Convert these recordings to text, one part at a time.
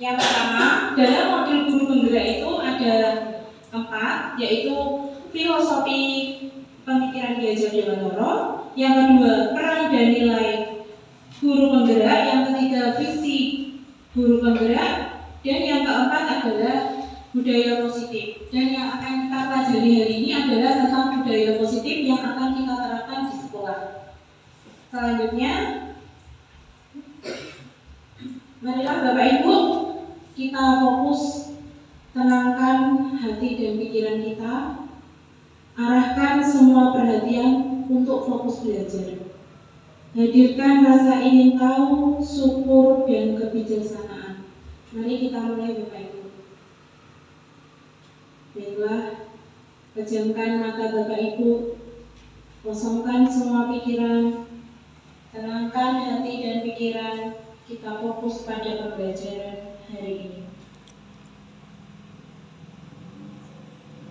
Yang pertama, dalam modul guru penggerak itu ada 4, yaitu filosofi pemikiran Ki Hajar Dewantara. Yang kedua, peran dan nilai guru penggerak. Yang ketiga, visi guru penggerak. Dan yang keempat adalah budaya positif. Dan yang akan kita pelajari hari ini adalah tentang budaya positif yang akan kita terapkan di sekolah. Selanjutnya, marilah Bapak Ibu kita fokus, tenangkan hati dan pikiran kita, arahkan semua perhatian untuk fokus belajar. Hadirkan rasa ingin tahu, syukur, dan kebijaksanaan. Mari kita mulai Bapak Ibu. Baiklah, pejamkan mata Bapak Ibu, kosongkan semua pikiran, tenangkan hati dan pikiran, kita fokus pada pembelajaran hari ini.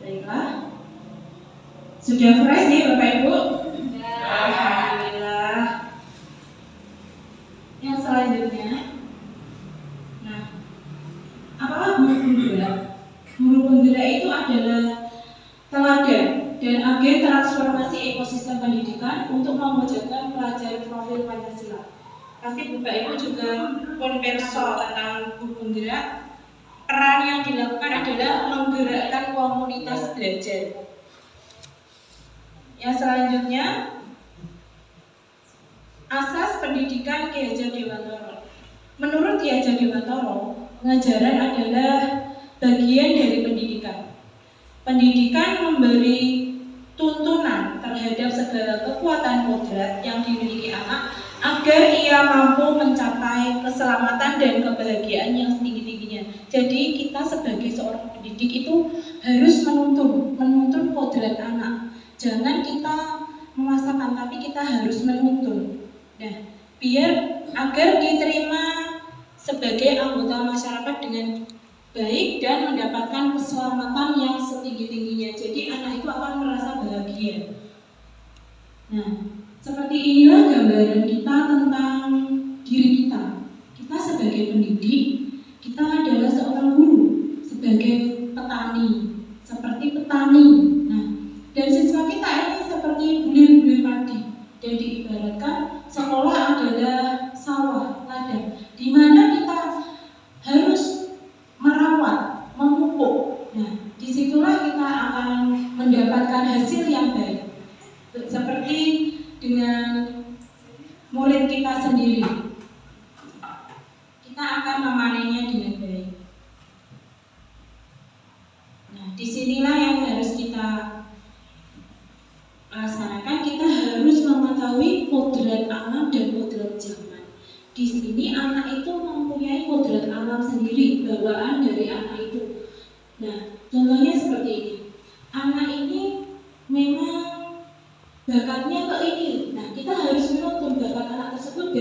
Baiklah, sudah fresh nih Bapak Ibu? Ya. Alhamdulillah. Yang selanjutnya, nah, apakah guru penggerak? Guru penggerak itu adalah teladan dan agen transformasi ekosistem pendidikan untuk mewujudkan pelajar profil Pancasila. Pasti Bapak Ibu juga konverso tentang guru penggerak. Peran yang dilakukan adalah menggerakkan komunitas belajar. Yang selanjutnya, asas pendidikan Ki Hajar Dewantara. Menurut Ki Hajar Dewantara, pengajaran adalah bagian dari pendidikan. Pendidikan memberi tuntunan terhadap segala kekuatan kodrat yang dimiliki anak agar ia mampu mencapai keselamatan dan kebahagiaan yang setinggi-tingginya. Jadi kita sebagai seorang pendidik itu harus menuntun kodrat anak. Jangan kita memaksakan, tapi kita harus menuntun. Nah, biar agar diterima sebagai anggota masyarakat dengan baik dan mendapatkan keselamatan yang setinggi-tingginya. Jadi anak itu akan merasa bahagia. Nah, seperti inilah gambaran kita tentang diri kita. Kita sebagai pendidik, kita adalah seorang guru, sebagai petani, seperti petani. Nah, dan siswa kita ini seperti bulir-bulir padi. Dan diibaratkan sekolah adalah sawah, ladang, di mana kita harus merawat, memupuk. Nah, disitulah kita akan mendapatkan hasil yang baik. Seperti dengan murid kita sendiri, kita akan memanennya dengan baik. Nah, disinilah yang harus kita laksanakan. Kita harus mengetahui kodrat alam dan kodrat zaman. Di sini anak itu mempunyai kodrat alam sendiri, bawaan dari anak itu. Nah, contohnya seperti ini. Anak ini memang bakatnya ke ini. Nah, kita harus menuntun bakat anak tersebut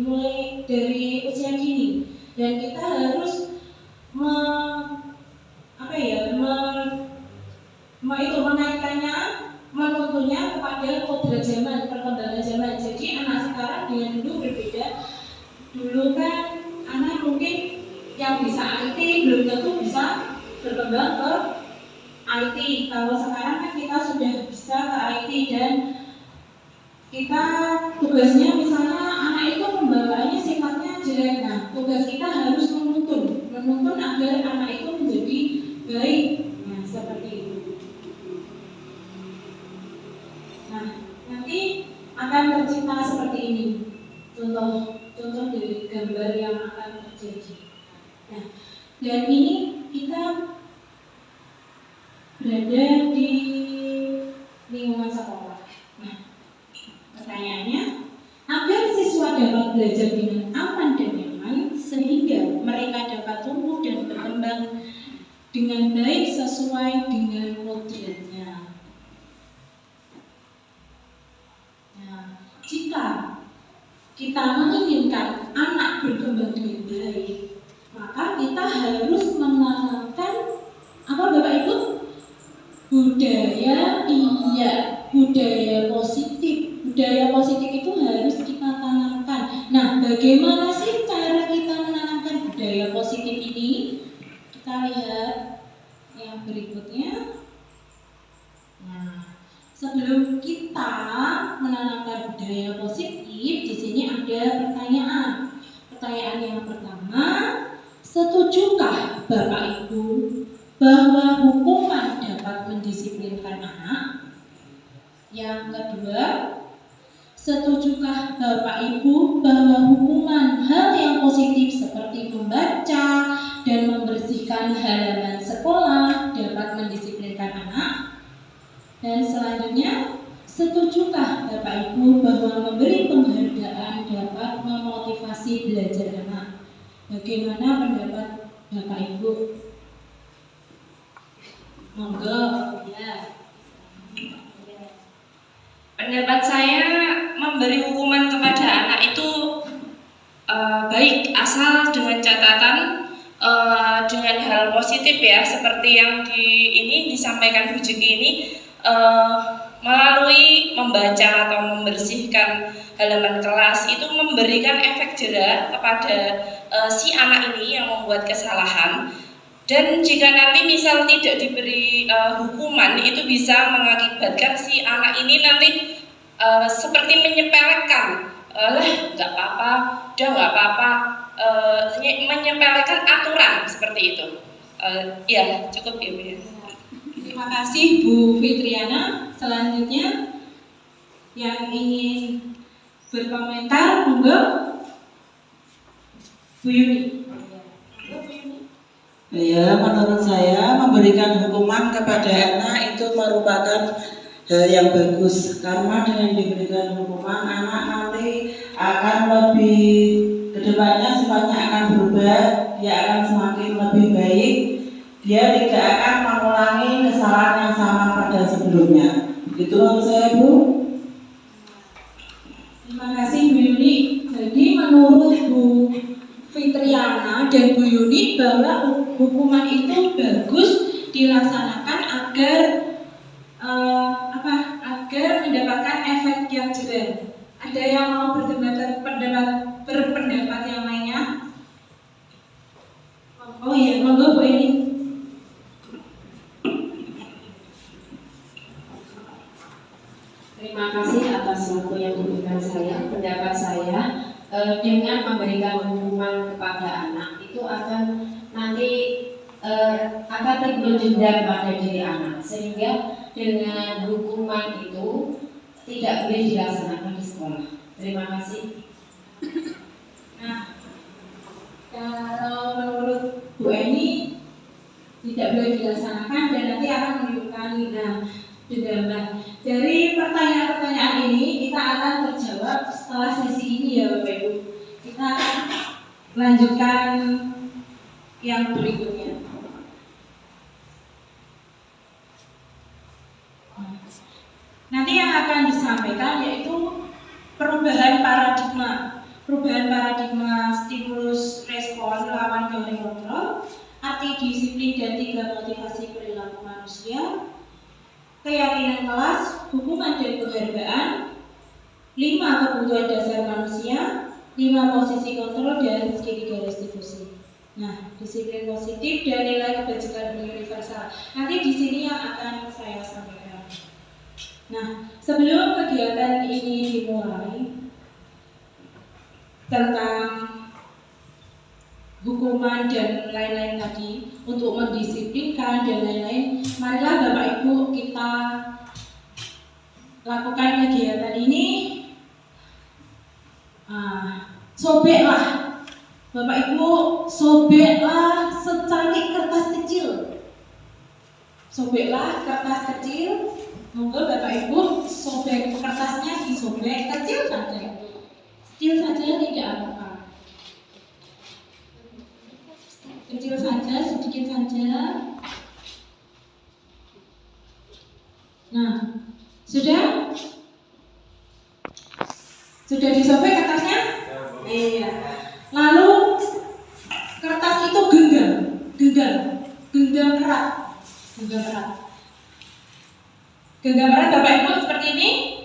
mulai dari usia dini. Dan kita harus mengaitkannya, menuntunnya kepada kodrat zaman, perkembangan zaman. Jadi anak sekarang dengan dulu berbeda. Dulu kan anak mungkin yang bisa IT belum tentu bisa berkembang ke IT. Kalau sekarang kan kita sudah bisa ke IT dan kita tugasnya misalnya anak itu pembawaannya sifatnya jelek. Nah, tugas kita harus menuntun agar anak itu menjadi baik. Nah, seperti itu. Nah, nanti akan tercipta seperti ini. Contoh dari gambar yang akan terjadi. Nah, dan ini kita berada di lingkungan sekolah. Nah, pertanyaannya, agar siswa dapat belajar dengan aman dan nyaman sehingga mereka dapat tumbuh dan berkembang dengan baik sesuai dengan kodratnya. Nah, jika kita menginginkan anak berkembang dengan baik, maka kita harus menanamkan apa Bapak Ibu? Budaya positif. Budaya positif itu harus kita tanamkan. Nah, bagaimana sih cara kita menanamkan budaya positif ini? lihat yang berikutnya. Nah, sebelum kita menanamkan budaya positif, di sini ada pertanyaan. Pertanyaan yang pertama, setujukah Bapak Ibu bahwa hukuman dapat mendisiplinkan anak? Yang kedua, setujukah Bapak Ibu bahwa hukuman hal yang positif seperti membaca dan membersihkan halaman sekolah dapat mendisiplinkan anak? Dan selanjutnya, setujukah Bapak Ibu bahwa memberi penghargaan dapat memotivasi belajar anak? Bagaimana pendapat Bapak Ibu? Monggo, ya. Pendapat saya, memberi hukuman kepada anak itu baik, asal dengan catatan dengan hal positif ya, seperti yang disampaikan Bu Juki ini, melalui membaca atau membersihkan halaman kelas itu memberikan efek jera kepada si anak ini yang membuat kesalahan. Dan jika nanti misal tidak diberi hukuman, itu bisa mengakibatkan si anak ini nanti seperti menyepelekan, nggak apa-apa, udah nggak apa-apa, menyepelekan aturan seperti itu. Ya cukup ya Bu. Terima kasih Bu Fitriana. Selanjutnya yang ingin berkomentar, monggo Bu Yuni. Ya, menurut saya memberikan hukuman kepada anak itu merupakan hal yang bagus, karena dengan diberikan hukuman anak nanti akan lebih kedepannya sifatnya akan berubah, dia akan semakin lebih baik, dia tidak akan mengulangi kesalahan yang sama pada sebelumnya. Begitu menurut saya, Bu. Terima kasih Bu Yuni. Jadi menurut Bu Fitriana dan Bu Yuni bahwa hukuman itu bagus dilaksanakan agar agar mendapatkan efek yang jera. Ada yang mau berpendapat yang lainnya? Oh iya, monggo Bu ini. Terima kasih atas waktu yang diberikan saya. Pendapat saya, dengan memberikan hukuman kepada anak itu akan nanti akan timbul dendam pada diri anak, sehingga dengan hukuman itu tidak boleh dilaksanakan di sekolah. Terima kasih. Nah, kalau menurut Bu Eni tidak boleh dilaksanakan dan nanti akan menimbulkan dendam. Dari pertanyaan-pertanyaan ini kita akan terjawab setelah sesi ini ya Bapak Ibu. Kita akan lanjutkan yang berikutnya. Nanti yang akan disampaikan yaitu perubahan paradigma stimulus respon lawan teori kontrol, arti disiplin dan 3 motivasi perilaku manusia, keyakinan kelas, hukuman dan penghargaan, 5 kebutuhan dasar manusia, 5 posisi kontrol dan segitiga restitusi. Nah, disiplin positif dan nilai kebajikan universal. Nanti di sini yang akan saya sampaikan. Nah, sebelum kegiatan ini dimulai tentang hukuman dan lain-lain tadi untuk mendisiplinkan dan lain-lain, marilah Bapak Ibu kita lakukan kegiatan ini. Sobeklah Bapak Ibu, sobeklah secangkir kertas kecil. Sobeklah kertas kecil. Monggo Bapak Ibu sobek kertasnya, disobek kecil saja. Kecil saja tidak apa-apa. Kecil saja, sedikit saja. Nah, sudah? Sudah disobek kertasnya? Iya. Lalu kertas itu genggam erat. Genggam erat Bapak Ibu seperti ini,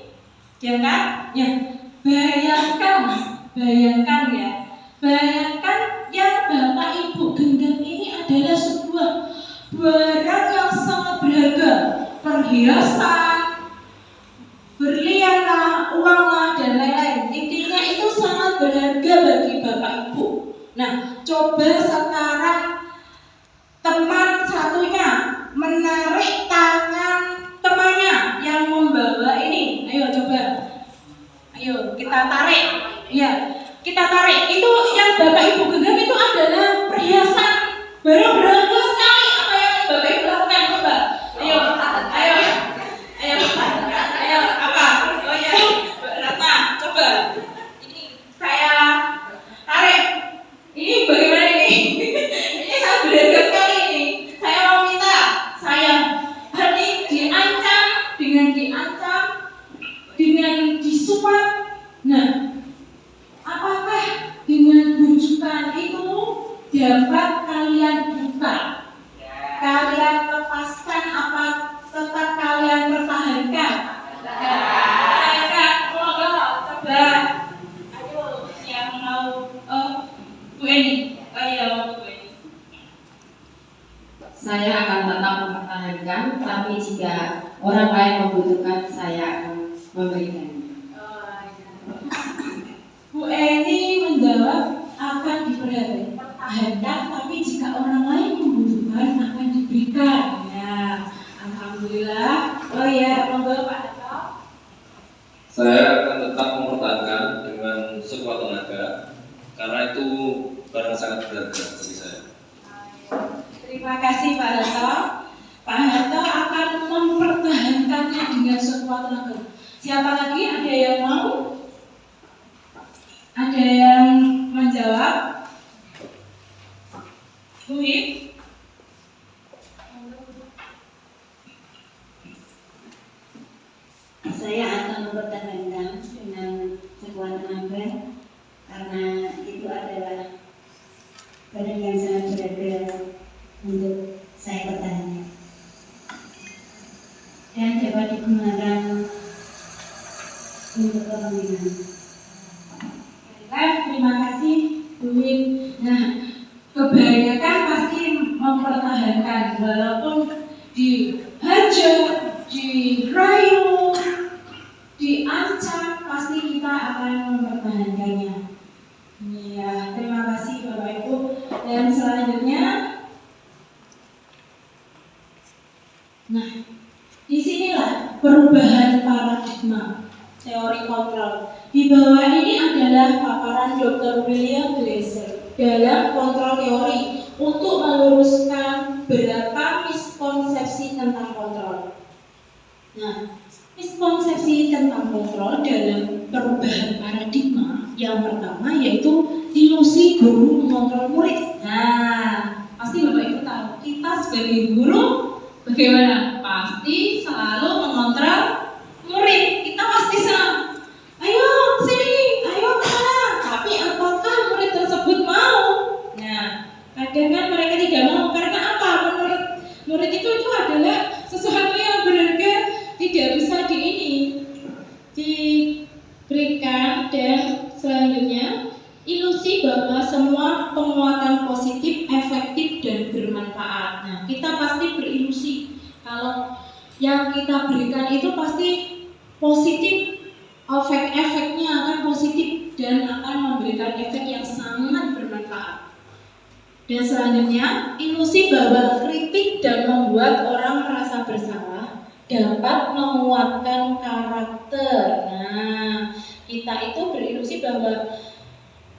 ya kan? Ya. Bayangkan ya. Bayangkan yang Bapak Ibu genggam ini adalah sebuah barang yang sangat berharga, perhiasan, berlian lah, uang lah, dan lain-lain. Intinya itu sangat berharga bagi Bapak Ibu. Nah, coba sekarang teman satunya menarik tangan temannya yang membawa ini. Ayo coba. Ayo kita tarik. Ya, kita tarik. Itu yang Bapak Ibu genggam itu adalah perhiasan, barang berharga sekali. Apa yang Bapak Ibu lakukan? Coba. Ayo, ayo, ayo, ayo. Apa? Oh ya, Ratna, coba. Ini saya tarik. Ini bagaimana ini? Ini sangat berharga sekali ini. Saya mau minta, saya berarti diancam, dengan disuap. Nah, apakah dengan bujukan itu dapat kalian buka? Kalian lepaskan apa tetap kalian pertahankan? Pertahankan. Coba. Ayo yang mau Bu Eni. Ayo Bu Eni. Saya akan tetap mempertahankan, tapi jika orang lain membutuhkan, saya akan memberikan. Bu Eni menjawab akan dipertahankan, tapi jika orang lain membutuhkan akan diberikan. Ya, alhamdulillah. Oh ya, monggo Pak Hato. Saya akan tetap mempertahankan dengan sekuat tenaga karena itu barang sangat berharga bagi saya. Terima kasih Pak Hato. Pak Hato akan mempertahankannya dengan sekuat tenaga. Siapa lagi? Ada yang mau? Ada yang menjawab? Bu Hip? Saya akan mempertahankan dengan sekuat tenaga karena itu adalah barang yang sangat berharga untuk saya pertahankan dan dapat digunakan untuk kepentingan. Terima kasih Bu Hip. Nah, kebanyakan pasti mempertahankan walaupun dihajar, dirayu, diancam, pasti kita akan mempertahankannya. Ya, terima kasih Bapak Ibu. Dan selanjutnya, nah, disinilah perubahan paradigma teori kontrol. Di bawah ini adalah paparan Dr. William Glasser dalam kontrol teori untuk meluruskan berapa miskonsepsi tentang kontrol. Nah, miskonsepsi tentang kontrol dalam perubahan paradigma yang pertama yaitu ilusi guru mengontrol murid. Nah, pasti Bapak Ibu tahu kita sebagai guru bagaimana? Pasti selalu mengontrol murid. Kita pasti senang. Ayo sini, ayo sana. Tapi apakah murid tersebut mau? Nah, kadang kan mereka tidak mau karena apa? Menurut murid itu adalah sesuatu yang berharga, tidak bisa diberikan. Dan selanjutnya ilusi bahwa semua penguatan positif, efektif dan bermanfaat. Nah, kita pasti berilusi kalau yang kita berikan itu pasti positif. Efek-efeknya akan positif dan akan memberikan efek yang sangat bermanfaat. Dan selanjutnya, ilusi bahwa kritik dan membuat orang merasa bersalah dapat menguatkan karakter. Nah, kita itu berilusi bahwa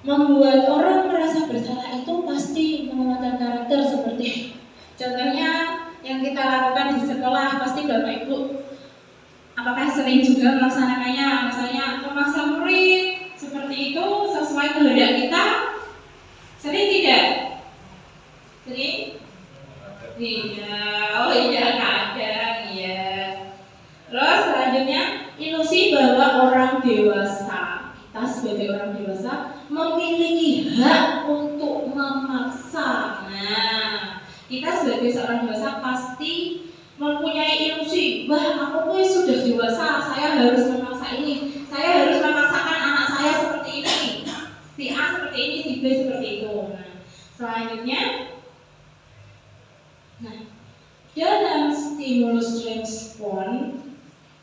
membuat orang merasa bersalah itu pasti menguatkan karakter. Seperti contohnya yang kita lakukan di sekolah, pasti Bapak Ibu apakah sering juga melaksanakannya, misalnya memaksa murid seperti itu sesuai kehendak kita? Sering tidak? Sering? Iya, oh iya kadang iya. Terus selanjutnya ilusi bahwa orang dewasa, kita sebagai orang dewasa memiliki hak untuk memaksa. Nah, kita sebagai seorang dewasa pasti mempunyai ilusi, wah aku pun sudah dewasa, saya harus memaksa ini, saya harus memaksakan anak saya seperti ini, si A seperti ini, si B seperti itu. Nah, selanjutnya Dalam stimulus respon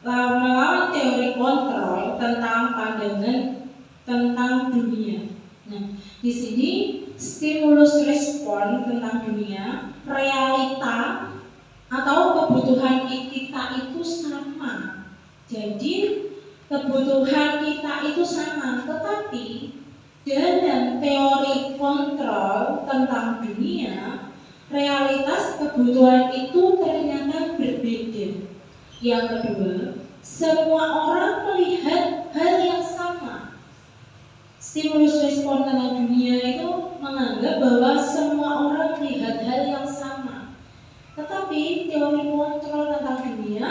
melawan teori kontrol tentang pandangan tentang dunia. Nah, di sini stimulus respon tentang dunia, realita atau kebutuhan kita itu sama. Jadi kebutuhan kita itu sama, tetapi dalam teori kontrol tentang dunia, realitas kebutuhan itu ternyata berbeda. Yang kedua, semua orang melihat hal yang sama. Stimulus respon tentang dunia itu menganggap bahwa semua orang melihat hal yang sama. Tetapi teori kontrol tentang dunia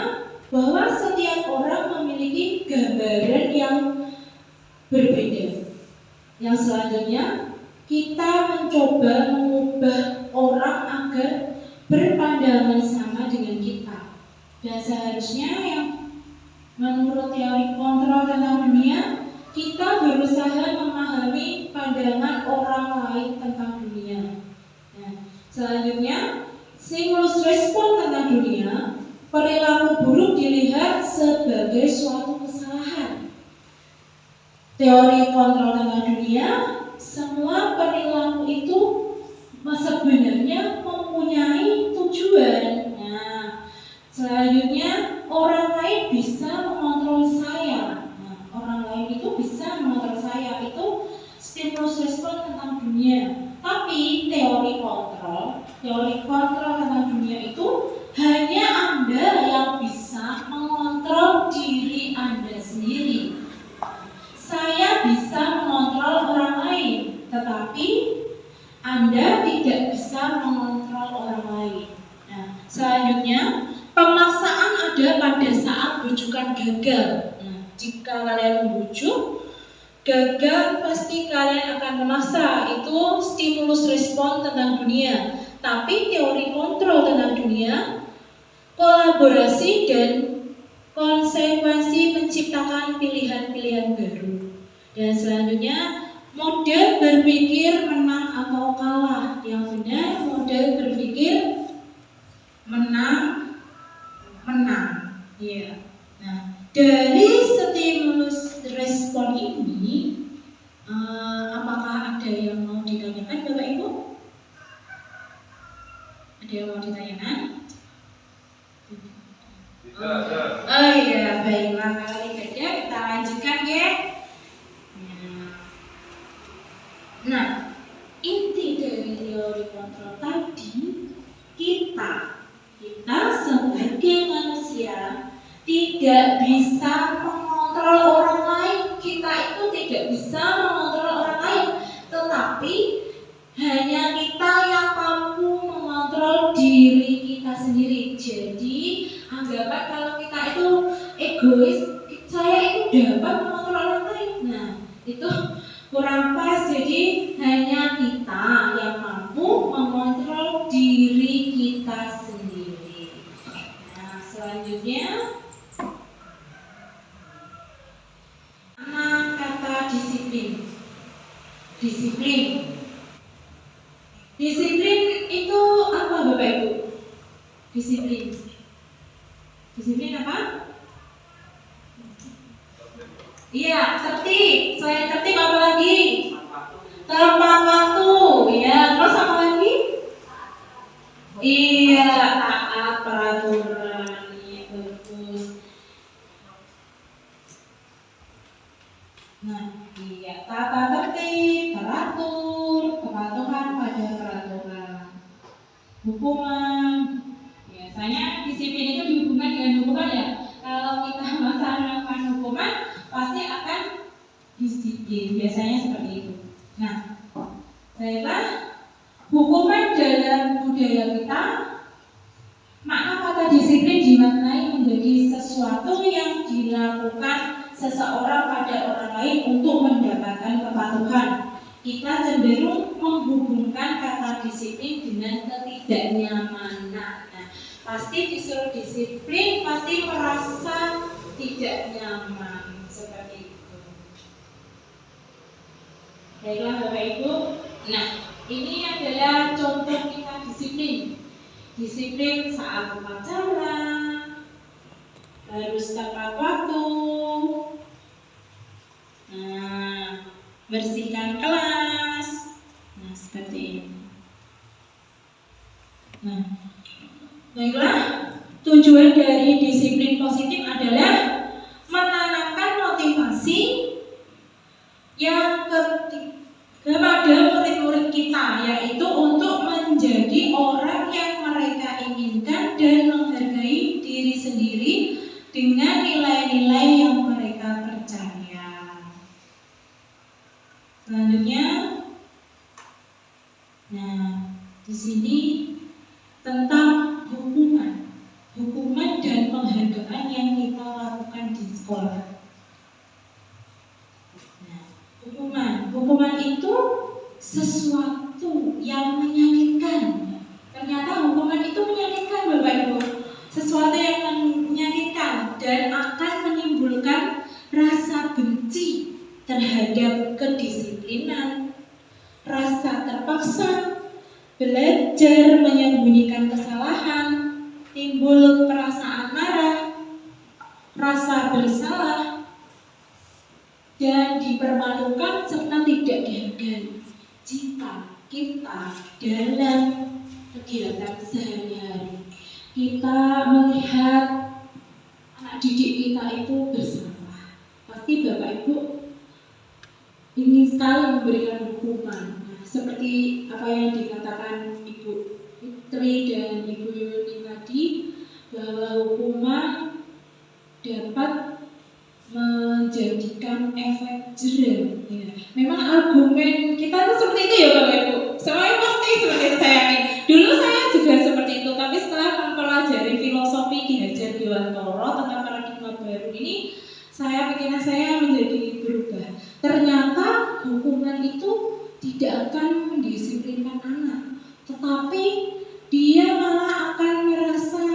bahwa setiap orang memiliki gambaran yang berbeda. Yang selanjutnya, kita mencoba mengubah orang agar berpandangan sama dengan kita. Dan seharusnya yang menurut teori kontrol tentang dunia, kita berusaha memahami pandangan orang lain tentang dunia. Nah, selanjutnya, stimulus respon tentang dunia, perilaku buruk dilihat sebagai suatu kesalahan. Teori kontrol tentang dunia, semua perilaku itu sebenarnya mempunyai tujuan. Nah, selanjutnya, orang lain bisa mengontrol saya. Nah, orang lain itu bisa mengontrol saya. Itu stimulus respon tentang dunia. Tapi teori kontrol tentang dunia itu hanya Anda yang bisa mengontrol diri Anda sendiri. Saya bisa mengontrol orang lain, tetapi Anda tidak bisa mengontrol orang lain. Nah, selanjutnya, pemaksaan ada pada saat bujukan gagal. Nah, jika kalian membujuk gagal, pasti kalian akan memaksa. Itu stimulus respon tentang dunia. Tapi teori kontrol tentang dunia, kolaborasi dan konsekuensi menciptakan pilihan-pilihan baru. Dan selanjutnya, model berpikir menang atau kalah. Yang benar, model berpikir menang. Iya. Nah, dari stimulus respon ini, apakah ada yang mau ditanyakan, Bapak Ibu? Ada yang mau ditanyakan? Oh iya, baiklah, kalau tidak ada, kita lanjutkan ya. Nah, inti dari teori kontrol tadi, kita sebagai manusia tidak bisa mengontrol orang lain. Kita itu tidak bisa mengontrol orang lain, tetapi hanya kita yang mampu mengontrol diri kita sendiri. Jadi anggapan kalau kita itu egois, saya itu dapat mengontrol orang lain. Nah, itu kurang pas. Jadi hanya kita yang mampu mengontrol diri kita sendiri. Nah, selanjutnya, kata disiplin. Disiplin itu apa, Bapak Ibu? Disiplin apa? Iya, tertib. Selain tertib apa lagi? Tepat waktu. Ya, terus apa lagi? Iya, taat peraturan. Iya, bagus. Nah, iya, tata tertib, teratur, kepatuhan pada peraturan. Hukuman. Biasanya disiplin itu dihubungkan dengan hukuman ya. Kalau kita melaksanakan hukuman, pasti akan disiplin. Biasanya seperti itu. Nah, baiklah, hukuman dalam budaya kita, makna kata disiplin dimaknai menjadi sesuatu yang dilakukan seseorang pada orang lain untuk mendapatkan kepatuhan. Kita cenderung menghubungkan kata disiplin dengan ketidaknyamanan. Nah, pasti disuruh disiplin, pasti merasa tidak nyaman, seperti itu. Baiklah Bapak Ibu, nah ini adalah contoh kita disiplin. disiplin saat upacara, harus tepat waktu, nah, bersihkan kelas, nah seperti ini. Nah, baiklah, tujuan dari disiplin positif adalah menanamkan motivasi yang kepada murid-murid kita, yaitu untuk menjadi orang yang mereka inginkan dan menghargai diri sendiri dengan nilai-nilai yang mereka percaya. Selanjutnya, nah di sini tentang hukuman dan penghargaan yang kita lakukan di sekolah. Hukuman itu sesuatu yang menyakitkan. Ternyata hukuman itu menyakitkan, Bapak Ibu. Sesuatu yang menyakitkan dan akan menimbulkan rasa benci terhadap kedisiplinan, rasa terpaksa, belajar menyembunyikan kesalahan, timbul perasaan marah, rasa bersalah, dan dipermalukan serta tidak dihargai jika kita dalam kegiatan sehari-hari kita melihat anak didik kita itu bersalah. Pasti Bapak Ibu ingin sekali memberikan hukuman. Nah, seperti apa yang dikatakan Ibu Fitri dan Ibu Yuni tadi, bahwa hukuman dapat menjadikan efek jerah. Ya. Memang argumen kita tuh seperti itu ya Bapak Ibu. Semuanya pasti seperti itu, saya yakin. Dulu saya juga seperti itu, tapi setelah mempelajari filosofi Ki Hajar Dewantara tentang paradigma baru ini, pikiran saya menjadi berubah. Ternyata hukuman itu tidak akan mendisiplinkan anak, tetapi dia malah akan merasa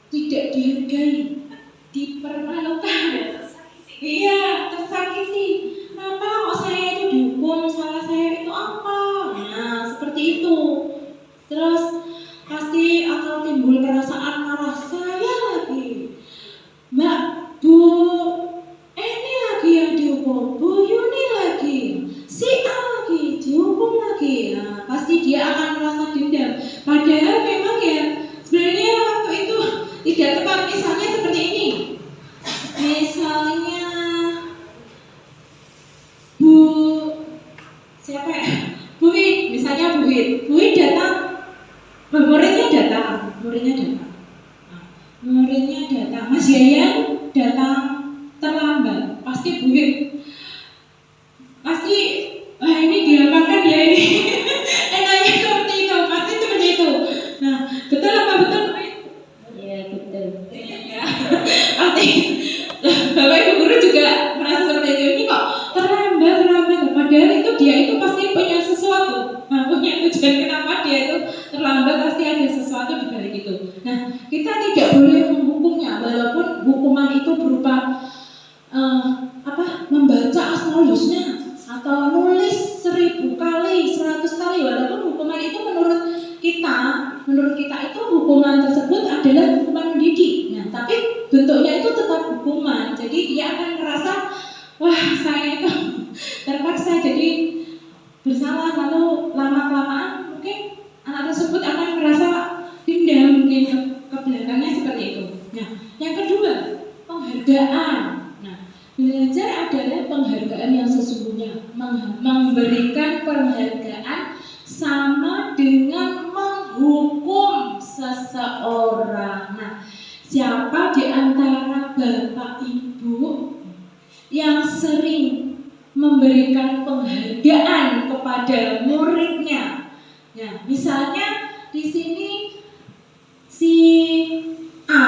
tidak dihargai, dipermalukan, tersakiti. Kenapa kok saya itu dihukum? Salah saya itu apa? Nah, seperti itu. Terus pasti akan timbul perasaan marah. Saya lagi, Mbak, Bu Eni lagi yang dihukum, Bu Yuni lagi, si A lagi dihukum lagi. Nah, pasti dia akan merasa dendam. Padahal memang ya sebenarnya waktu itu tidak tepat. Misalnya seperti ini, misalnya Bu siapa ya? Bu Wid, misalnya Bu Wid datang, muridnya datang, Mas Yayan datang terlambat, pasti Bu Wid pasti ini diapakan ya ini enaknya seperti itu, pasti seperti itu. Nah, betul apa betul Bu Wid? Iya, betul. Ya, pasti Bapak Ibu guru juga merasa seperti itu. Ini kok terlambat, padahal itu dia itu pasti punya sesuatu. Nah, punya tujuan kenapa dia itu terlambat, pasti ada sesuatu di balik itu. Nah, kita tidak boleh menghukumnya, walaupun hukuman itu berupa membaca asmaul-husna atau nulis 1000 kali, 100 kali, walaupun hukuman itu menurut kita itu hukuman tersebut adalah hukuman mendidik. Nah, tapi bentuknya itu tetap hukuman. Jadi dia akan merasa, wah saya itu terpaksa jadi bersalah, lalu lama-kelamaan mungkin anak tersebut akan merasa dendam mungkin ke belakangnya seperti itu. Nah, yang kedua, penghargaan. Nah, belajar adalah penghargaan yang sesungguhnya. Memberikan penghargaan sama dengan menghukum seseorang. Nah, siapa di antara Bapak Ibu yang sering memberikan penghargaan kepada muridnya? Nah, misalnya di sini si A,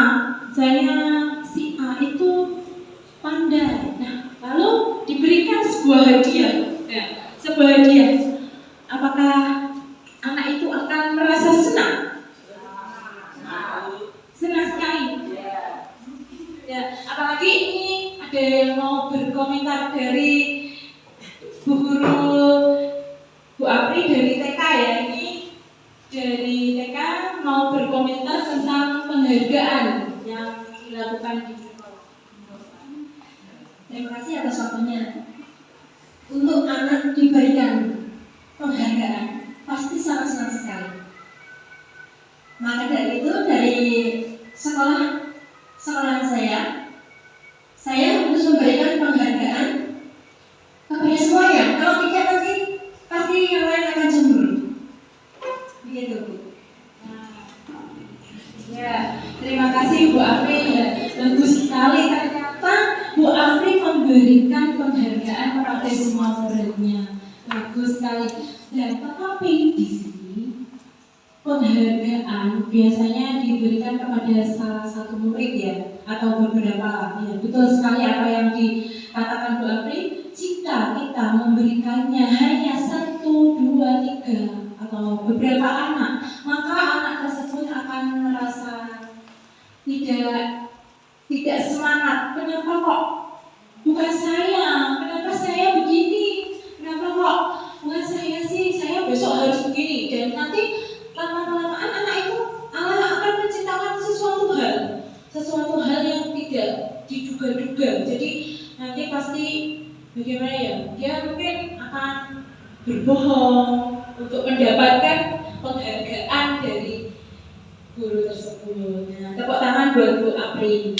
si A itu pandai. Nah, lalu diberikan sebuah hadiah. Nah, sebuah hadiah. Apakah anak itu akan merasa senang? Senang sekali. Ya, apalagi ini ada yang mau berkomentar dari Bu Guru Bu Apri dari TK ya. Ini untuk anak diberikan penghargaan, pasti sangat senang sekali. Maka dari itu, dari sekolahan saya harus memberikan penghargaan kepada semuanya. Kalau tidak, nanti pasti yang lain akan cemburu. Begitu, Bu. Ya, terima kasih Bu Afri. Ya, bagus sekali, ternyata Bu Afri memberikan penghargaan kepada semua muridnya. Bagus sekali. Dan tetapi di sini penghargaan biasanya diberikan kepada salah satu murid ya, atau beberapa lah. Ya, betul sekali apa yang dikatakan Bu Afri. Jika kita memberikannya hanya 1, 2, 3 atau beberapa anak, maka anak tersebut akan merasa tidak semangat. Kenapa kok bukan saya? Kenapa saya begini? Kenapa kok bukan saya sih? Saya besok harus begini. Dan nanti lama-kelamaan anak itu Allah akan menciptakan sesuatu hal yang tidak diduga-duga. Jadi nanti pasti bagaimana ya? Dia mungkin akan berbohong untuk mendapatkan penghargaan dari guru tersebut. Nah, tepuk tangan buat Bu Apri.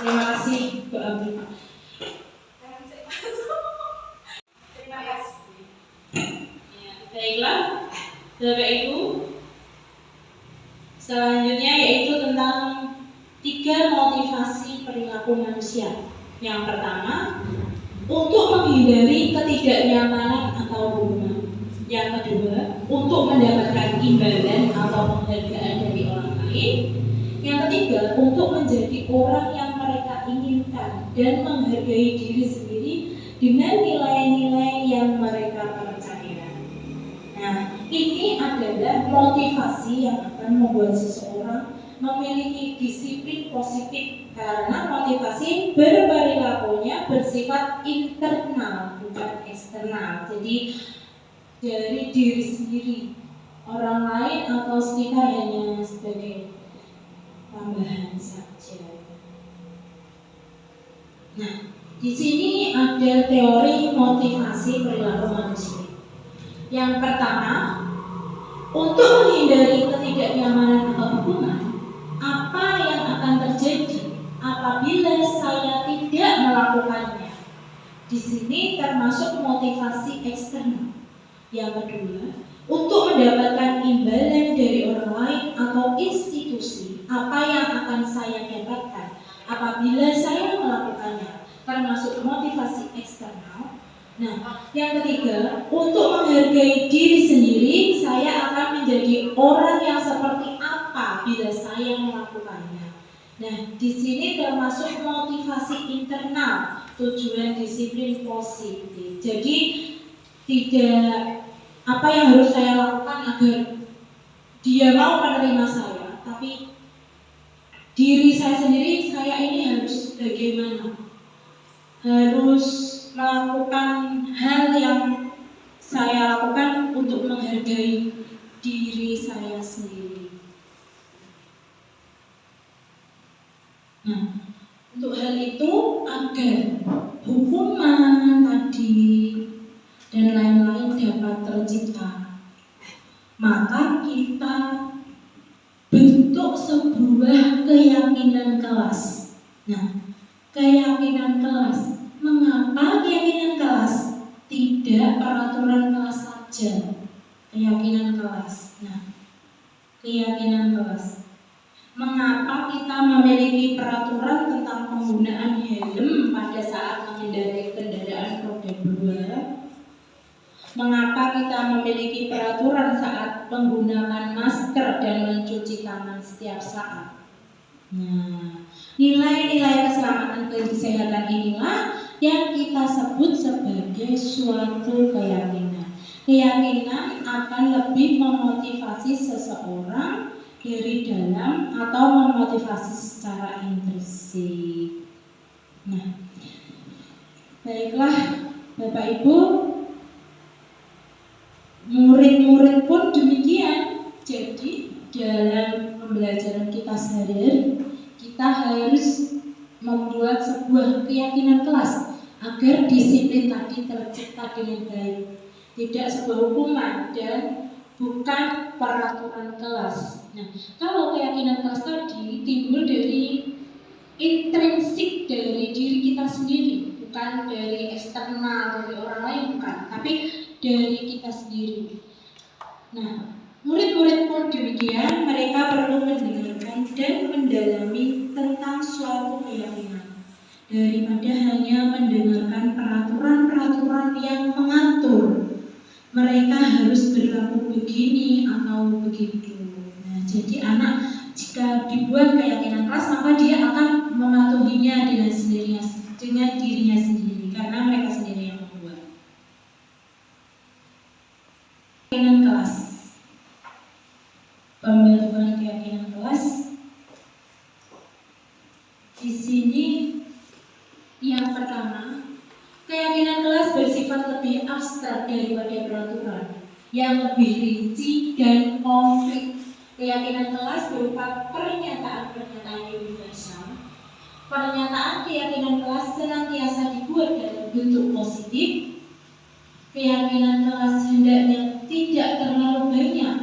Terima kasih Bu Apri. Terima kasih. Ya, baiklah, Bapak Ibu. Selanjutnya yaitu tentang 3 motivasi perilaku manusia. Yang pertama, untuk menghindari ketidaknyamanan atau hubungan. Yang kedua, untuk mendapatkan imbalan atau penghargaan dari orang lain. Yang ketiga, untuk menjadi orang yang mereka inginkan dan menghargai diri sendiri dengan nilai-nilai yang mereka percaya. Nah, ini adalah motivasi yang akan membuat seseorang memiliki disiplin positif, karena motivasi berperilakunya bersifat internal bukan eksternal. Jadi dari diri sendiri, orang lain atau sekitar hanya sebagai tambahan saja. Nah, di sini ada teori motivasi perilaku manusia. Yang pertama, untuk menghindari ketidaknyamanan atau hubungan, apa yang akan terjadi apabila saya tidak melakukannya? Di sini termasuk motivasi eksternal. Yang kedua, untuk mendapatkan imbalan dari orang lain atau institusi, apa yang akan saya dapatkan apabila saya melakukannya? Termasuk motivasi eksternal. Nah, yang ketiga, untuk menghargai diri sendiri, saya akan menjadi orang yang seperti apa bila saya melakukannya. Nah, di sini termasuk motivasi internal, tujuan disiplin positif. Jadi tidak apa yang harus saya lakukan agar dia mau menerima saya, tapi diri saya sendiri, saya ini harus bagaimana? Harus melakukan hal yang saya lakukan untuk menghargai diri saya sendiri. Nah, untuk hal itu agar hukuman tadi dan lain-lain dapat tercipta, maka kita bentuk sebuah keyakinan kelas. Nah, keyakinan kelas. Mengapa keyakinan kelas? Tidak peraturan kelas saja. Keyakinan kelas. Nah, keyakinan kelas. Mengapa kita memiliki peraturan tentang penggunaan helm pada saat mengendarai kendaraan roda 2? Mengapa kita memiliki peraturan saat menggunakan masker dan mencuci tangan setiap saat? Nah, nilai-nilai keselamatan dan kesehatan inilah yang kita sebut sebagai suatu keyakinan. Keyakinan akan lebih memotivasi seseorang dari dalam atau memotivasi secara intrinsik. Nah, baiklah Bapak Ibu, murid-murid pun demikian. Jadi dalam pembelajaran kita sehari-hari, kita harus membuat sebuah keyakinan kelas agar disiplin tadi tercipta dengan baik, tidak sebuah hukuman dan bukan peraturan kelas. Nah, kalau keyakinan kelas tadi timbul dari intrinsik dari diri kita sendiri, bukan dari eksternal, dari orang lain, bukan, tapi dari kita sendiri. Nah, murid-murid pun demikian, mereka perlu mendengarkan dan mendalami tentang suatu keyakinan daripada hanya mendengarkan peraturan-peraturan yang mengatur mereka harus berlaku begini atau begitu. Nah, jadi anak jika dibuat keyakinan kelas, maka dia akan mematuhinya dengan sendirinya, dengan dirinya sendiri, karena mereka sendiri yang membuat. Keyakinan kelas, pembentukan keyakinan kelas. Di sini yang pertama, keyakinan kelas bersifat lebih abstrak daripada peraturan, yang lebih rinci dan konkret. Keyakinan kelas berupa pernyataan-pernyataan universal. Pernyataan keyakinan kelas senantiasa dibuat dalam bentuk positif. Keyakinan kelas hendaknya tidak terlalu banyak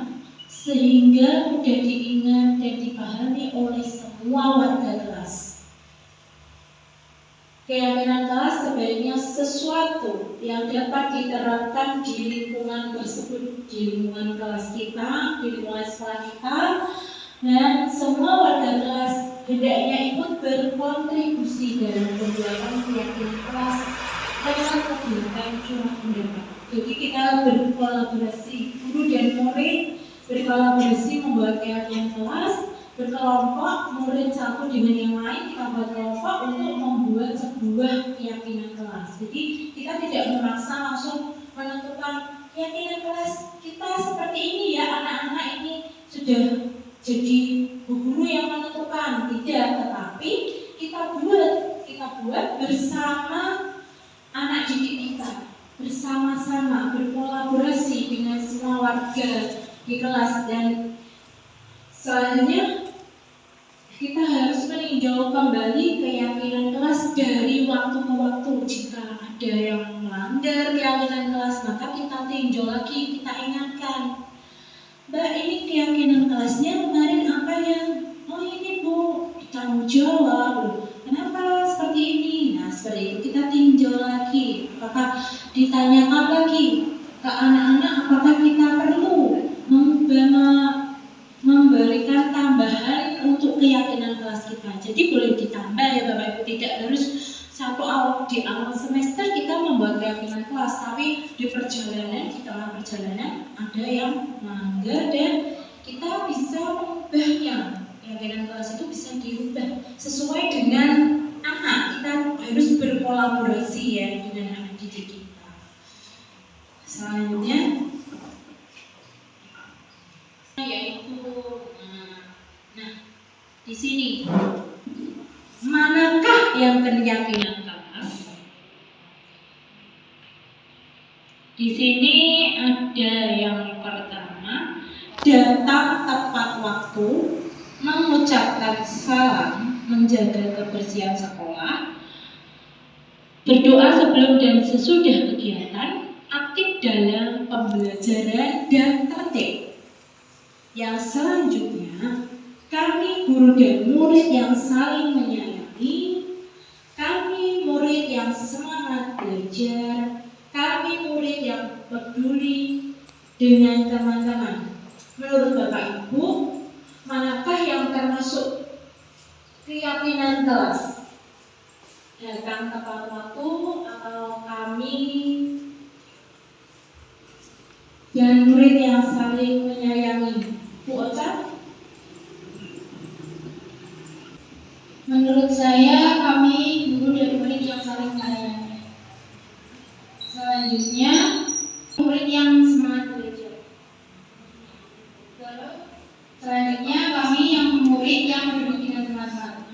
sehingga mudah diingat dan dipahami oleh semua warga kelas. Keyakinan kelas sebaiknya sesuatu yang dapat diterapkan di lingkungan tersebut, di lingkungan kelas kita, di lingkungan sekolah kita, dan semua warga kelas hendaknya ikut berkontribusi dalam pembuatan keyakinan kelas lewat kegiatan curah pendapat. Jadi kita berkolaborasi, guru dan murid berkolaborasi membuat keyakinan kelas, berkelompok, murid satu dengan yang lain, kita buat kelompok untuk membuat sebuah keyakinan kelas. Jadi kita tidak memaksa langsung menentukan keyakinan kelas kita seperti ini ya, anak-anak ini sudah jadi guru yang menentukan, tidak, tetapi kita buat bersama anak didik kita, bersama-sama berkolaborasi dengan semua warga di kelas. Dan selanjutnya kita harus meninjau kembali keyakinan kelas dari waktu ke waktu. Jika ada yang melanggar keyakinan kelas, maka kita tinjau lagi, kita ingatkan, Mbak, ini keyakinan kelasnya kemarin apa ya? Oh ini Bu, tanggung jawab. Kenapa seperti ini? Nah seperti itu kita tinjau lagi. Apakah ditanyakan lagi ke anak-anak, apakah kita perlu memberikan tambahan untuk keyakinan kelas kita. Jadi boleh ditambah ya Bapak Ibu, tidak harus di awal semester kita membuat keyakinan kelas, tapi di tengah perjalanan ada yang melanggar dan kita bisa mengubahnya. Keyakinan kelas itu bisa diubah sesuai dengan anak. Kita harus berkolaborasi ya dengan anak didik kita. Selanjutnya yaitu di sini manakah yang keyakinan kelas? Di sini ada yang pertama, datang tepat waktu, mengucapkan salam, menjaga kebersihan sekolah, berdoa sebelum dan sesudah kegiatan, aktif dalam pembelajaran dan tertib. Yang selanjutnya, kami guru dan murid yang saling menyayangi, kami murid yang semangat belajar, kami murid yang peduli dengan teman-teman. Menurut Bapak Ibu, manakah yang termasuk keyakinan kelas? Datang tepat waktu atau kami dan murid yang saling menyayangi? Bu Ocha? Menurut saya, kami guru dan murid yang saling menyayangi. Selanjutnya, murid yang semangat belajar. Selanjutnya, kami yang murid yang duduk dengan teman-teman.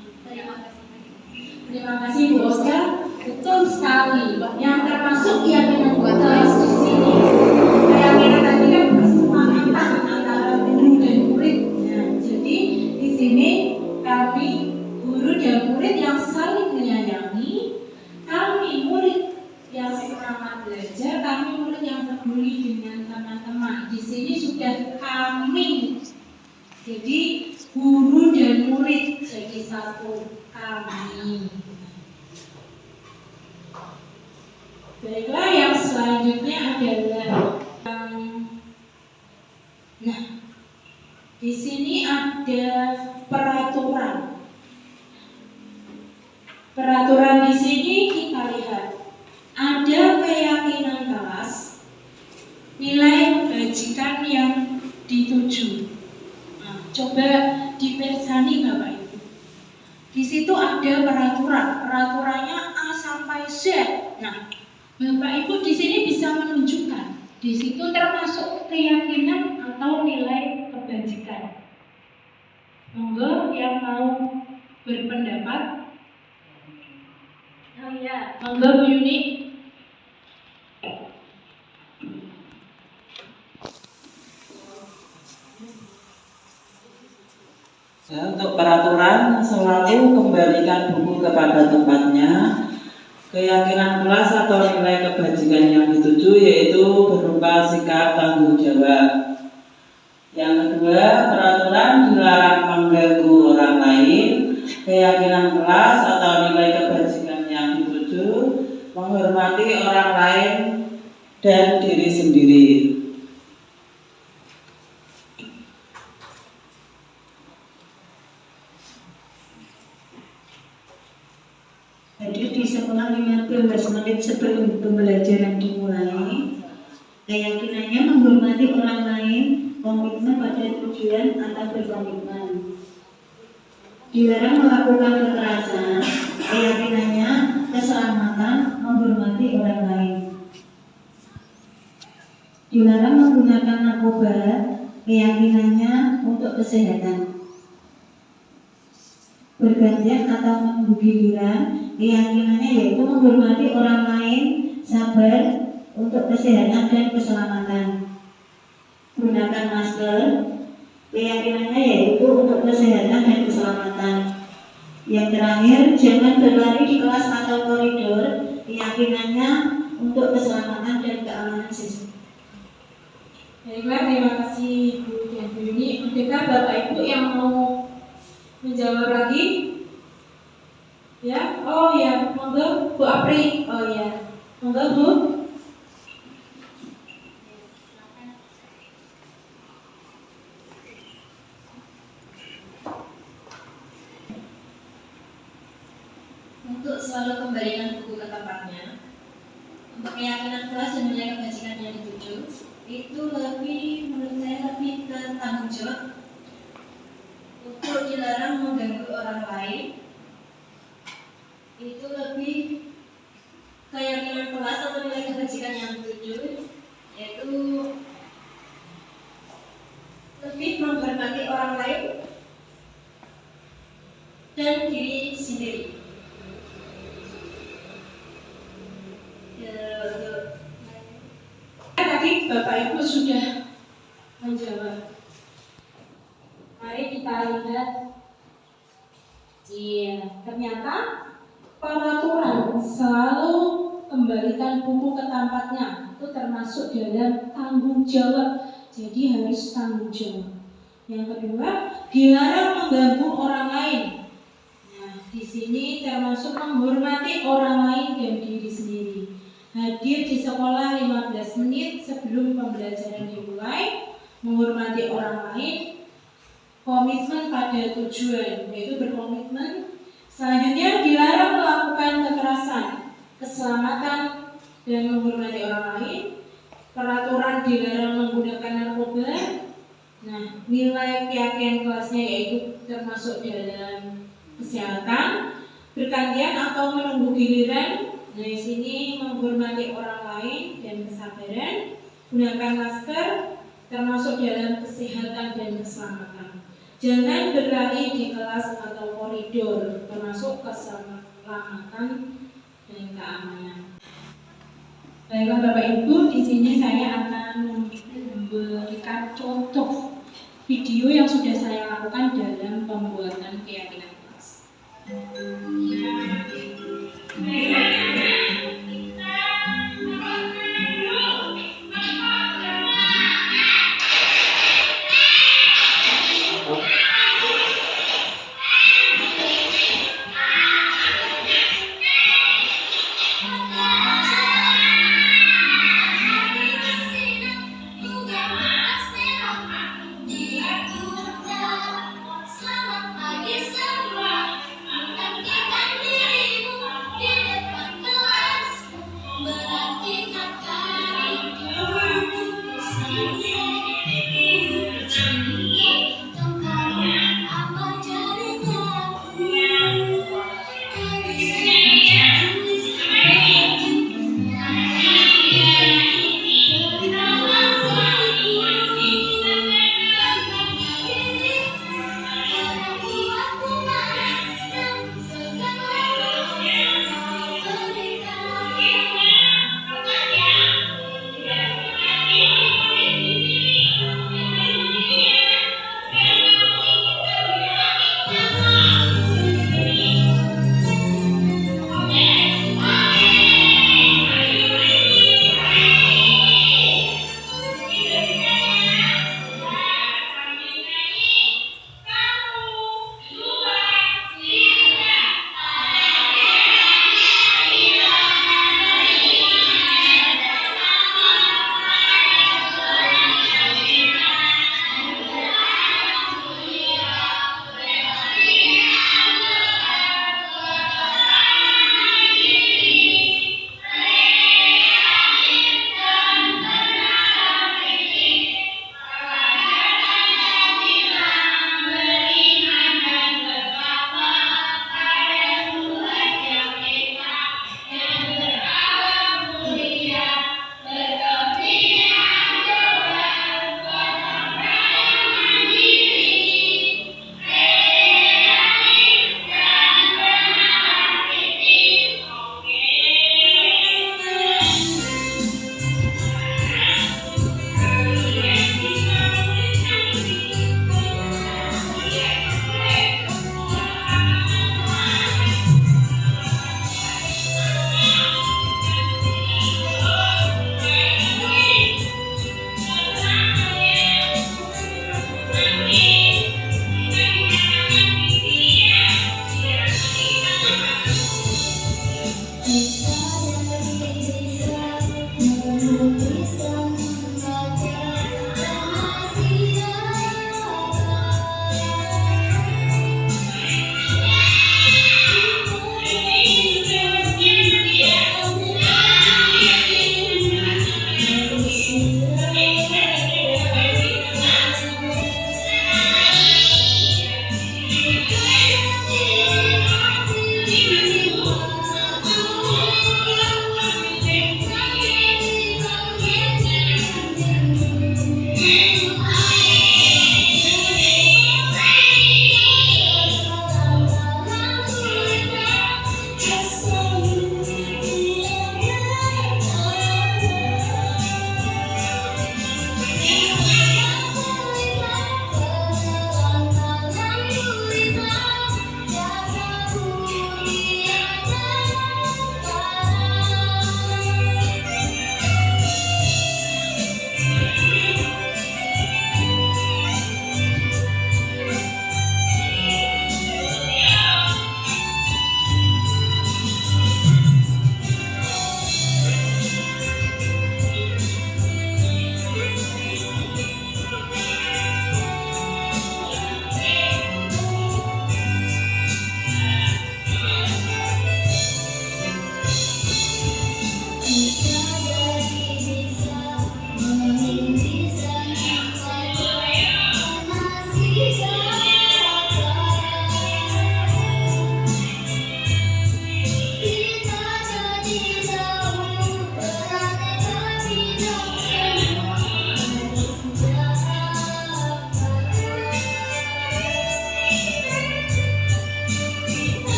Terima kasih Bu Ocha. Betul sekali. Yang termasuk keyakinan kelas di sini, keyakinan tadi kan kesepakatan antara guru dan murid. Nah, jadi di sini kami guru dan murid yang saling menyayangi, kami murid selamat belajar, kami murid yang peduli dengan teman-teman. Di sini sudah kami, jadi guru dan murid jadi satu, kami. Baiklah, yang selanjutnya adalah nah, di sini ada peraturan. Peraturan di sini kita lihat ada keyakinan kelas, nilai kebajikan yang dituju. Nah, coba dipensani Bapak Ibu. Di situ ada peraturan, peraturannya A sampai Z. Nah, Bapak Ibu di sini bisa menunjukkan di situ termasuk keyakinan atau nilai kebajikan. Monggo yang mau berpendapat. Oh ya, monggo Bu Yuni. Untuk peraturan selalu kembalikan buku kepada tempatnya. Keyakinan kelas atau nilai kebajikan yang dituju yaitu berupa sikap tanggung jawab. Yang kedua, peraturan dilarang mengganggu orang lain. Keyakinan kelas atau nilai kebajikan yang dituju menghormati orang lain dan diri sendiri. Hadir di sekolah 15 menit sebelum pembelajaran dimulai. Keyakinannya menghormati orang lain, komitmen pada tujuan atau berkomitmen. Dilarang melakukan kekerasan. Keyakinannya keselamatan, menghormati orang lain. Dilarang menggunakan narkoba. Keyakinannya untuk kesehatan. Bergantian atau menunggu giliran, keyakinannya yaitu menghormati orang lain, sabar untuk kesehatan dan keselamatan. Gunakan masker, keyakinannya yaitu untuk kesehatan dan keselamatan. Yang terakhir, jangan berlari di kelas atau koridor, keyakinannya untuk keselamatan dan keamanan siswa. Baiklah, terima kasih Bu dan Bu Yuni. Adakah Bapak Ibu yang mau menjawab lagi? Ya, oh ya, monggo Bu Apri. Oh ya, monggo Bu. Untuk selalu kembalikan buku ke tempatnya. Untuk keyakinan kelas dan nilai kebajikan yang dituju, itu lebih, menurut saya lebih ke tanggung jawab. Untuk dilarang mengganggu orang lain, itu lebih keyakinan kelas atau nilai kebajikan yang dituju, yaitu lebih menghormati orang lain dan diri sendiri. Tadi Bapak Ibu sudah menjawab. Mari kita lihat. Iya, ternyata peraturan selalu kembalikan buku ke tempatnya itu termasuk dalam tanggung jawab. Jadi harus tanggung jawab. Yang kedua, dilarang mengganggu orang lain. Nah, di sini termasuk menghormati orang lain dan diri sendiri. Hadir di sekolah 15 menit sebelum pembelajaran dimulai, menghormati orang lain, komitmen pada tujuan, yaitu berkomitmen. Selanjutnya, dilarang melakukan kekerasan, keselamatan, dan menghormati orang lain. Peraturan dilarang menggunakan narkoba. Nah, nilai keyakinan kelasnya yaitu termasuk dalam kesehatan, bergantian atau menunggu giliran. Nah, di sini menghormati orang lain dan kesabaran, gunakan masker, termasuk dalam kesehatan dan keselamatan. Jangan berlari di kelas atau koridor, termasuk keselamatan dan keamanan. Baiklah Bapak Ibu, di sini saya akan memberikan contoh video yang sudah saya lakukan dalam pembuatan keyakinan kelas. Bye.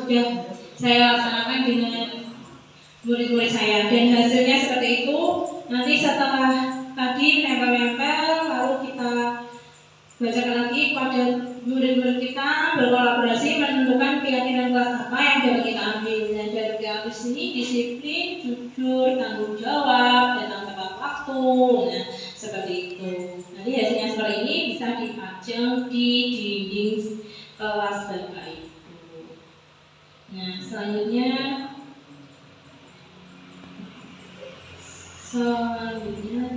sudah saya laksanakan dengan murid-murid saya, dan hasilnya seperti itu. Nanti setelah tadi nempel-nempel, lalu kita bacakan lagi pada murid-murid kita, berkolaborasi menentukan keyakinan kelas apa yang dapat kita ambil. Dan dari keyakinan sini disiplin, jujur, tanggung jawab, datang tepat waktu. Nah, seperti itu. Nanti hasilnya seperti ini bisa dipajang di dinding kelas Bapak Ibu. Nah, selanjutnya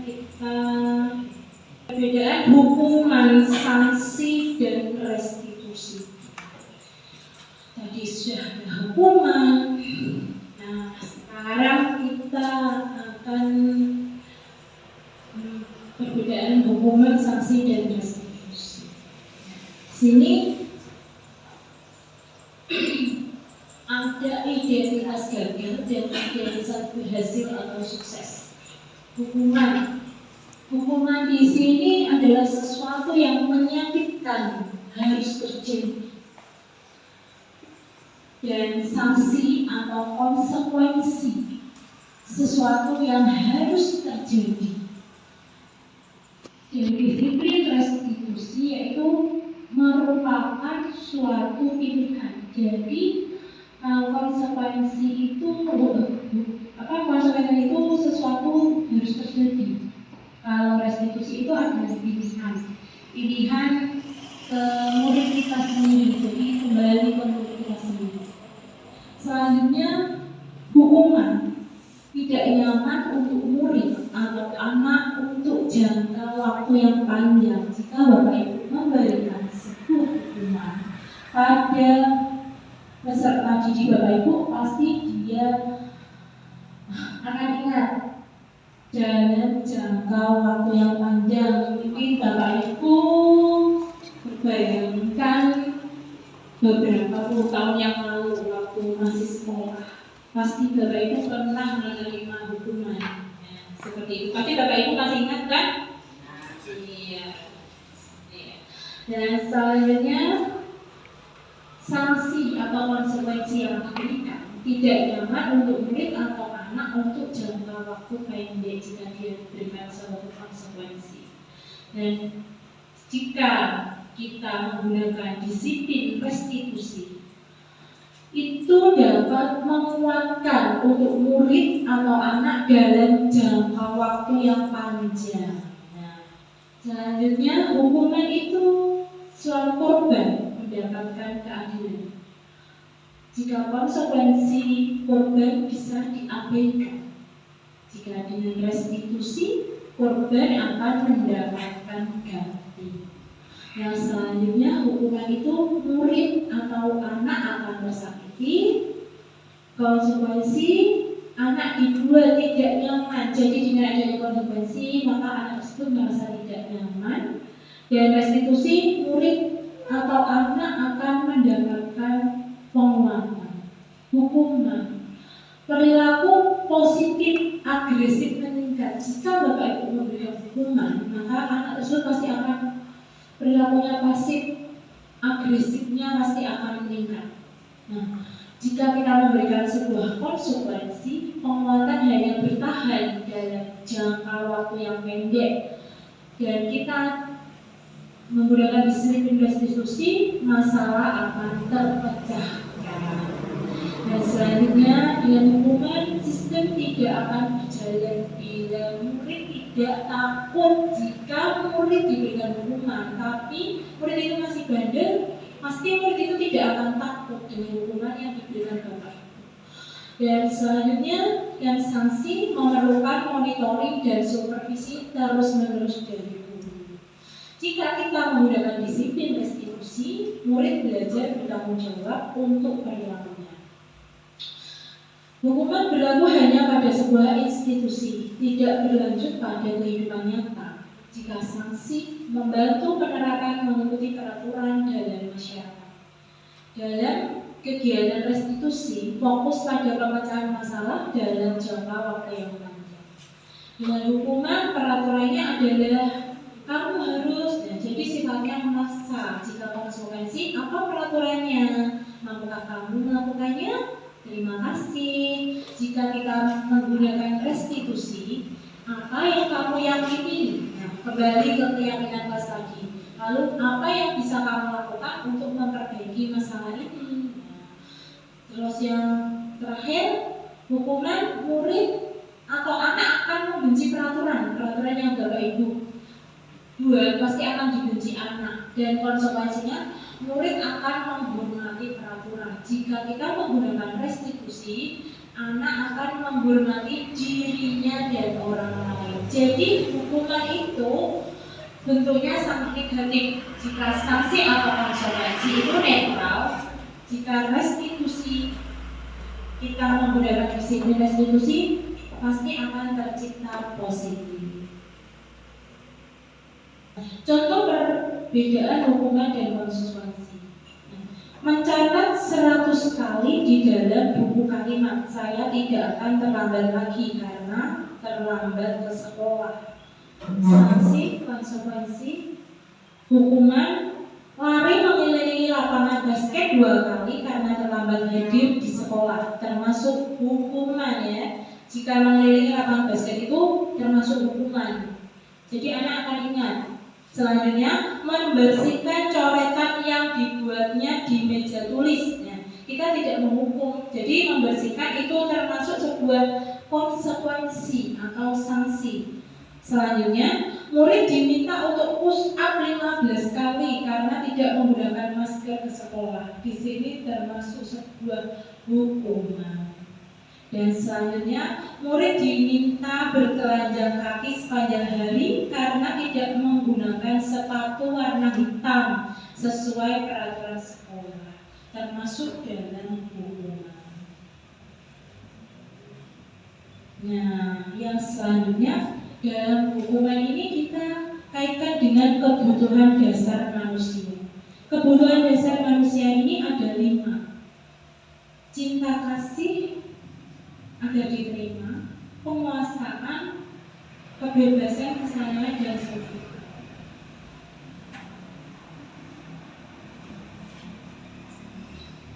kita perbedaan hukuman, sanksi, dan restitusi. Tadi sudah ada hukuman. Nah, sekarang kita akan perbedaan hukuman, sanksi, dan restitusi. Sini ada identitas gagal dan identitas berhasil atau sukses. Hukuman di sini adalah sesuatu yang menyakitkan, harus terjadi. Dan sanksi atau konsekuensi, sesuatu yang harus terjadi. Dan disiplin restitusi yaitu merupakan suatu pilihan. Jadi konsekuensi itu sesuatu harus terjadi. Kalau restitusi itu adalah pilihan ke murid kita sendiri, jadi kembali ke murid kita sendiri. Selanjutnya hukuman tidak nyaman untuk murid atau anak untuk jangka waktu yang panjang. Jika Bapak Ibu memberikan sebuah hukuman pada peserta didik Bapak Ibu, pasti dia akan ingat dalam jangka waktu yang panjang. Mungkin Bapak Ibu berbayangkan beberapa puluh tahun yang lalu waktu masih sekolah, pasti Bapak Ibu pernah menerima hukuman seperti itu. Pasti Bapak Ibu masih ingat kan? Iya. Dan selanjutnya sanksi atau konsekuensi yang diberikan tidak nyaman untuk murid atau anak untuk jangka waktu pendek jika dia diberikan suatu konsekuensi. Dan jika kita menggunakan disiplin restitusi, itu dapat menguatkan untuk murid atau anak dalam jangka waktu yang panjang. Nah, selanjutnya hukuman itu suatu korban mendapatkan keadilan. Jika konsekuensi korban bisa diabaikan, jika dengan restitusi korban akan mendapatkan ganti. Yang selanjutnya hukuman itu murid atau anak akan tersakiti. Konsekuensi anak dibuat tidak nyaman. Jadi dengan adanya konsekuensi maka anak tersebut merasa tidak nyaman. Dan restitusi murid atau anak akan mendapatkan penguatan. Hukuman perilaku positif agresif meningkat. Jika Bapak Ibu memberikan hukuman, maka anak tersebut pasti akan perilakunya pasif, agresifnya pasti akan meningkat. Nah, jika kita memberikan sebuah konsekuensi, penguatan hanya bertahan dalam jangka waktu yang pendek, dan kita menggunakan disiplin restitusi, masalah akan terpecahkan. Dan selanjutnya dengan hukuman, sistem tidak akan berjalan bila murid tidak takut jika murid diberikan hukuman, tapi murid itu masih bandel, pasti murid itu tidak akan takut dengan hukuman yang diberikan Bapak Ibu. Dan selanjutnya yang sanksi memerlukan monitoring dan supervisi terus-menerus dari guru. Jika kita menggunakan disiplin restitusi, murid belajar bertanggung jawab untuk perilakunya. Hukuman berlaku hanya pada sebuah institusi, tidak berlanjut pada kehidupan nyata. Jika sanksi membantu penerapan mengikuti peraturan dalam masyarakat. Dalam kegiatan restitusi, fokus pada pemecahan masalah dalam jangka waktu yang panjang. Dengan hukuman, peraturannya adalah kamu harus, jadi sifatnya memaksa. Jika konsekuensi, apa peraturannya? Mampukah kamu melakukannya? Terima kasih. Jika kita menggunakan restitusi, apa yang kamu yakini? Nah, kembali ke keyakinan kelas tadi. Lalu apa yang bisa kamu lakukan untuk memperbaiki masalah ini? Terus yang terakhir, hukuman murid atau anak akan membenci peraturan yang Bapak Ibu buat pasti akan dibenci anak, dan konsekuensinya murid akan menghormati peraturan. Jika kita menggunakan restitusi, anak akan menghormati dirinya dan orang lain. Jadi hukuman itu bentuknya sangat negatif. Jika sanksi atau konsekuensi itu netral, jika restitusi kita menggunakan disiplin restitusi, pasti akan tercipta positif. Contoh perbedaan hukuman dan konsekuensi. Mencatat 100 kali di dalam buku kalimat, saya tidak akan terlambat lagi karena terlambat ke sekolah. Sanksi, konsekuensi, hukuman, lari mengelilingi lapangan basket 2 kali karena terlambat hadir di sekolah, termasuk hukuman ya. Jika mengelilingi lapangan basket itu termasuk hukuman. Jadi anak akan ingat. Selanjutnya, membersihkan coretan yang dibuatnya di meja tulis. Nah, kita tidak menghukum. Jadi membersihkan itu termasuk sebuah konsekuensi atau sanksi. Selanjutnya, murid diminta untuk push up 15 kali karena tidak menggunakan masker ke sekolah. Di sini termasuk sebuah hukuman. Dan selanjutnya, murid diminta bertelanjang kaki sepanjang hari karena tidak menggunakan sepatu warna hitam sesuai peraturan sekolah, termasuk dalam hukuman. Nah, yang selanjutnya dalam hukuman ini kita kaitkan dengan kebutuhan dasar manusia. Kebutuhan dasar manusia ini ada 5. Cinta kasih agar diterima, penguasaan, kebebasan, kesenangan, dan sebagainya.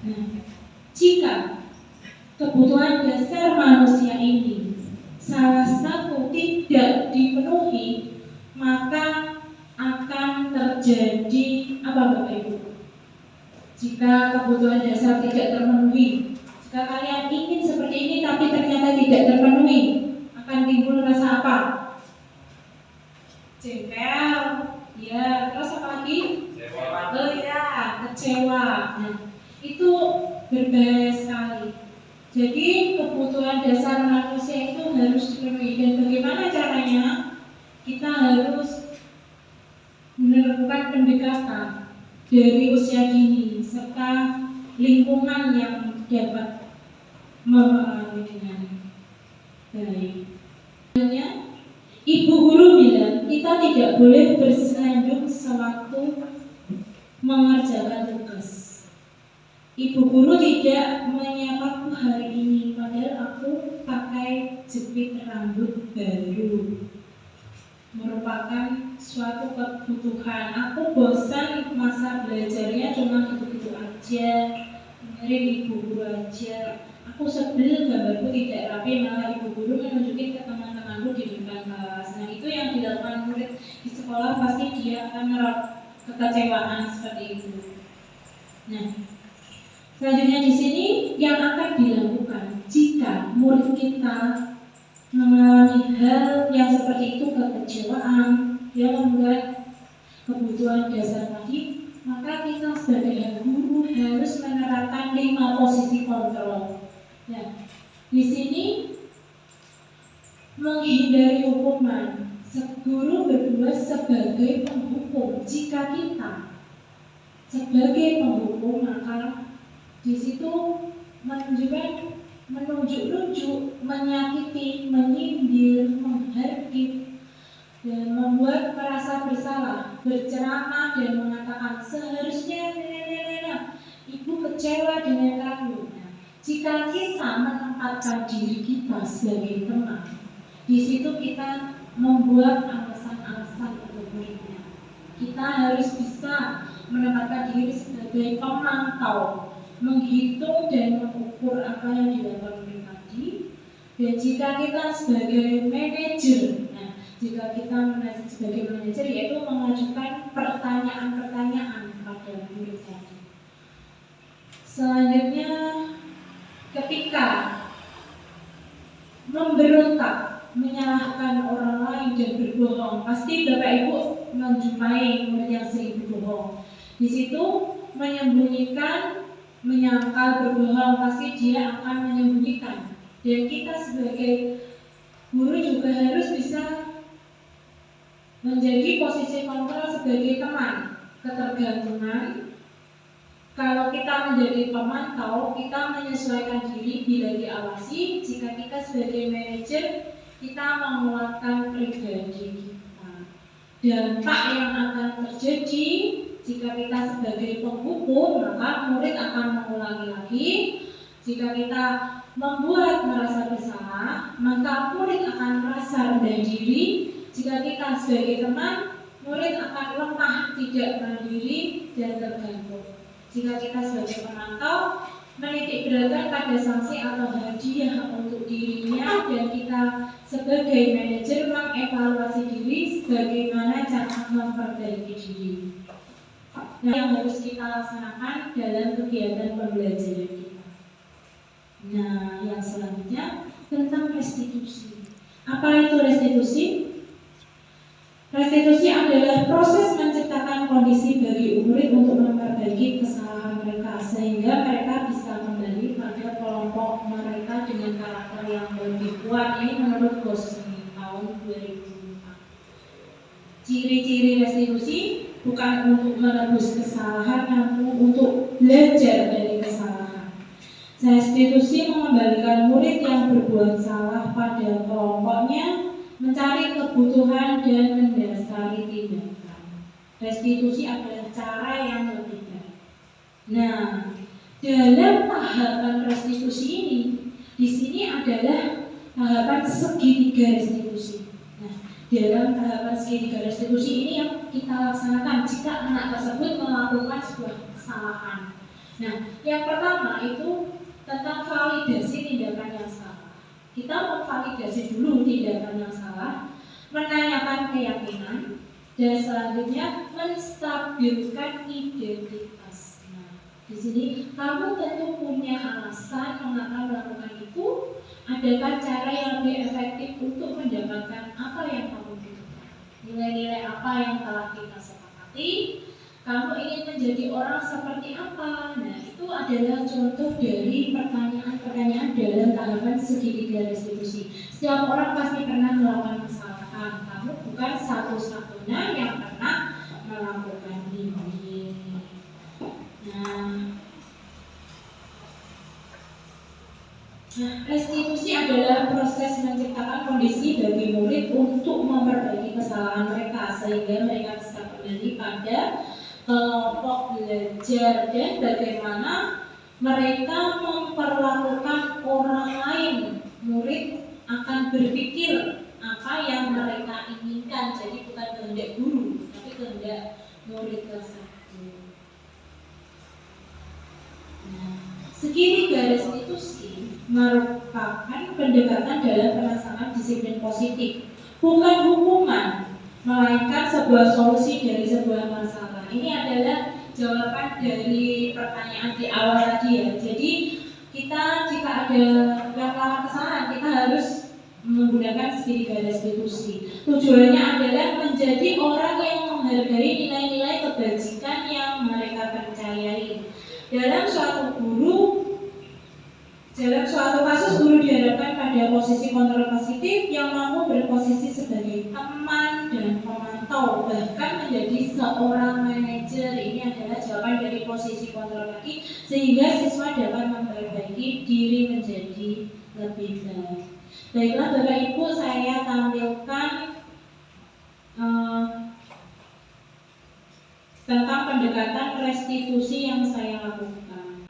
Nah, jika kebutuhan dasar manusia ini salah satu tidak dipenuhi, maka akan terjadi apa Bapak Ibu? Jika kebutuhan dasar tidak terpenuhi, jika kalian ingin seperti ini tapi ternyata tidak terpenuhi, akan timbul rasa apa? Jengkel, ya. Terus apa lagi? Kecewa. Oh ya, kecewa. Nah, itu berbahaya sekali. Jadi kebutuhan dasar manusia itu harus dipenuhi. Dan bagaimana caranya? Kita harus melakukan pendekatan dari usia dini serta lingkungan yang dapat memahami dengan baik. Ibu guru bilang kita tidak boleh bersenandung sewaktu mengerjakan tugas. Ibu guru tidak menyapaku hari ini, padahal aku pakai jepit rambut baru. Merupakan suatu kebutuhan. Aku bosan masa belajarnya cuma gitu-gitu aja. Dengerin ibu guru aja. Aku sebel gambarku tidak rapi, malah ibu guru menunjukin ke teman-temanku di depan kelas. Nah, itu yang dilakukan murid di sekolah, pasti dia akan merasa kekecewaan seperti itu. Nah, selanjutnya di sini yang akan dilakukan jika murid kita mengalami hal yang seperti itu, kekecewaan yang membuat kebutuhan dasar tadi, maka kita sebagai guru harus menerapkan 5 posisi kontrol. Nah, di sini menghindari hukuman, guru berdua sebagai penghukum. Jika kita sebagai penghukum, maka di situ menunjuk-nunjuk, menyakiti, menyindir, menghardik, dan membuat merasa bersalah, berceramah dan mengatakan seharusnya ibu kecewa dengan kamu. Nah, jika kita menempatkan diri kita sebagai teman, di situ kita membuat alasan-alasan untuk muridnya. Kita harus bisa menempatkan diri sebagai pemantau. menghitung dan mengukur apa yang dilakukan oleh tadi. Dan jika kita sebagai manajer, nah jika kita sebagai manajer yaitu mengajukan pertanyaan-pertanyaan pada murid tadi. Selanjutnya, ketika memberontak, menyalahkan orang lain dan berbohong, pasti Bapak Ibu menjumpai murid yang sering berbohong. Di situ menyembunyikan, menyangkal, berbohong, pasti dia akan menyembunyikan. Dan kita sebagai guru juga harus bisa menjadi posisi kontrol sebagai teman. Ketergantungan, kalau kita menjadi pemantau, kita menyesuaikan diri bila diawasi. Jika kita sebagai manajer, kita menguatkan pribadi kita. Dampak yang akan terjadi jika kita sebagai penghukum, maka murid akan mengulangi lagi. Jika kita membuat merasa bersalah, maka murid akan merasa rendah diri. Jika kita sebagai teman, murid akan lemah, tidak mandiri dan tergantung. Jika kita sebagai pemantau menitik beratkan pada sanksi atau hadiah untuk dirinya, dan kita sebagai manajer mengevaluasi diri bagaimana cara memperbaiki diri. Nah, yang harus kita laksanakan dalam kegiatan pembelajaran kita. Nah, yang selanjutnya tentang restitusi. Apa itu restitusi? Restitusi adalah proses menciptakan kondisi bagi murid untuk memperbaiki kesalahan mereka sehingga mereka bisa kembali pada kelompok mereka dengan karakter yang lebih kuat. Ini menurut Gosling tahun 2004. Ciri-ciri restitusi bukan untuk menebus kesalahan, namun untuk belajar dari kesalahan. Restitusi mengembalikan murid yang berbuat salah pada kelompoknya, mencari kebutuhan dan mendasari tindakan. Restitusi adalah cara yang lebih baik. Nah, dalam tahapan restitusi ini, di sini adalah tahapan segitiga restitusi. Nah, dalam tahapan segitiga restitusi ini yang kita laksanakan jika anak tersebut melakukan sebuah kesalahan. Nah, yang pertama itu tentang validasi tindakan yang salah. Kita memvalidasi dulu tindakan yang salah, menanyakan keyakinan, dan selanjutnya menstabilkan identitas. Nah, di sini kamu tentu punya alasan mengapa melakukan itu. Adakah cara yang lebih efektif untuk mendapatkan apa yang kamu butuhkan? Nilai-nilai apa yang telah kita sepakati? Kamu ingin menjadi orang seperti apa? Nah, itu adalah contoh dari pertanyaan-pertanyaan dalam tahapan segitiga restitusi. Setiap orang pasti pernah melakukan kesalahan. Kamu bukan satu-satunya yang pernah melakukan ini. Nah, restitusi adalah proses menciptakan kondisi bagi murid untuk memperbaiki kesalahan mereka sehingga mereka bisa kembali pada kelompok belajar, dan bagaimana mereka memperlakukan orang lain. Murid akan berpikir apa yang mereka inginkan, jadi bukan kehendak guru, tapi kehendak murid tersebut. Nah, segitiga restitusi merupakan pendekatan dalam pelaksanaan disiplin positif, bukan hukuman, melainkan sebuah solusi dari sebuah masalah. Ini adalah jawaban dari pertanyaan di awal tadi ya. Jadi kita jika ada yang melakukan kesalahan, kita harus menggunakan segitiga restitusi. Tujuannya adalah menjadi orang yang menghargai nilai-nilai kebajikan yang mereka percayai. Dalam suatu kasus guru diharapkan pada posisi kontrol positif yang mampu berposisi sebagai teman dan pemantau, bahkan menjadi seorang manajer. Ini adalah jawaban dari posisi kontrol tadi, sehingga siswa dapat memperbaiki diri menjadi lebih baik. Baiklah Bapak Ibu, saya tampilkan tentang pendekatan restitusi yang saya lakukan.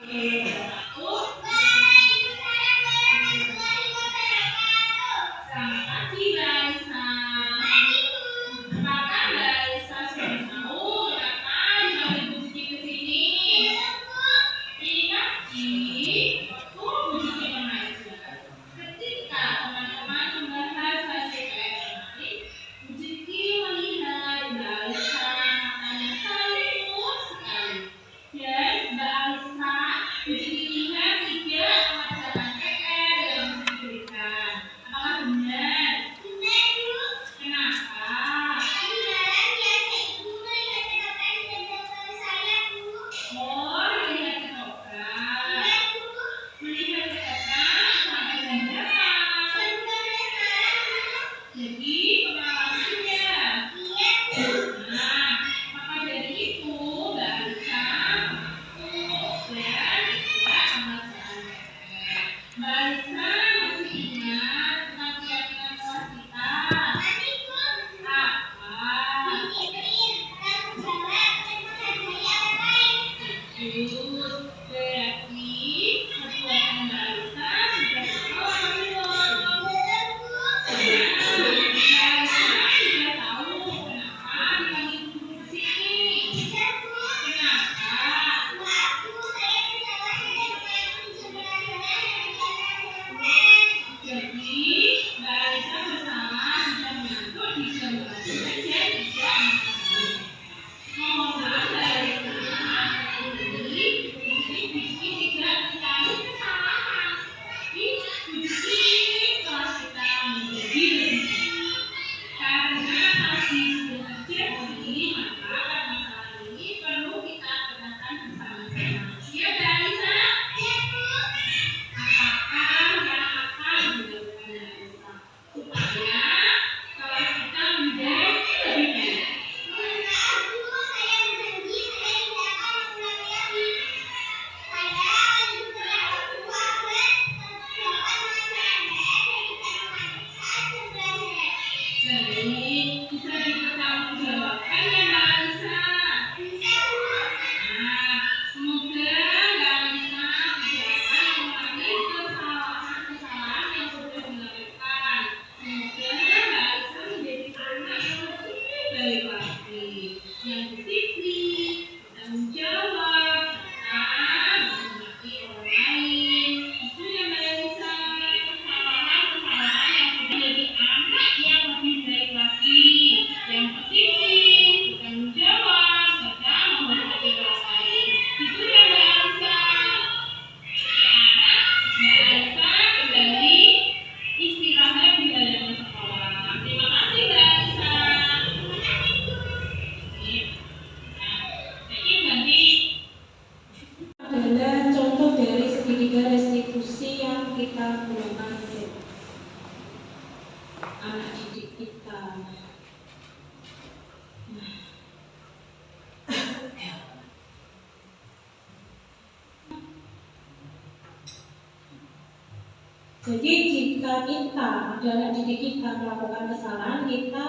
Jadi jika kita adalah didik kita melakukan kesalahan, kita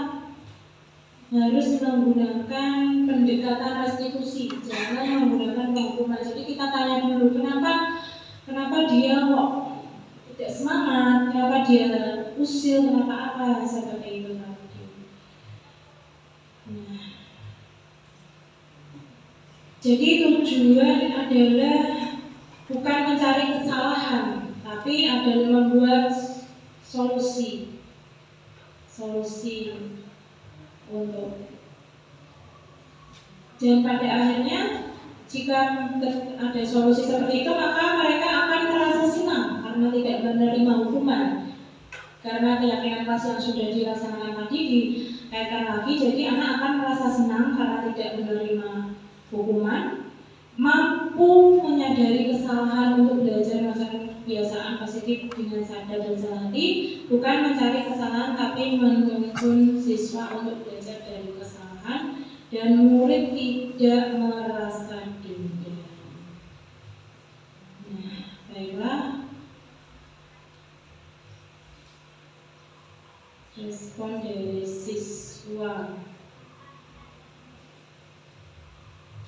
harus menggunakan pendekatan restitusi, jangan menggunakan penghukuman. Jadi kita tanya dulu kenapa dia kok tidak semangat, kenapa dia usil, kenapa apa seperti itu tadi. Nah, jadi tujuan adalah bukan mencari kesalahan, tapi adalah membuat solusi untuk, dan pada akhirnya jika ada solusi seperti itu, maka mereka akan merasa senang karena tidak menerima hukuman, karena keyakinan kelas yang sudah dilaksanakan tadi dikaitkan lagi. Jadi anak akan merasa senang karena tidak menerima hukuman, mampu menyadari kesalahan untuk belajar melaksanakan kebiasaan positif dengan sadar dan sehati, bukan mencari kesalahan tapi menuntun siswa untuk belajar dari kesalahan, dan murid tidak merasa dendam. Nah, baiklah, respon dari siswa.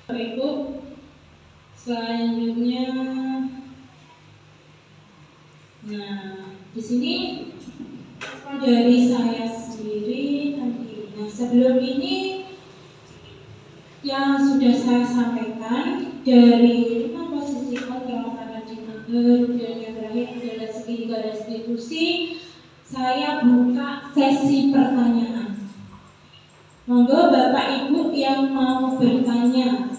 Ibu, selanjutnya, nah di sini dari saya sendiri nanti. Nah, sebelum ini yang sudah saya sampaikan dari 5 posisi kontrol paradigma baru, dan yang terakhir adalah segitiga restitusi. Saya buka sesi pertanyaan. Monggo Bapak Ibu yang mau bertanya.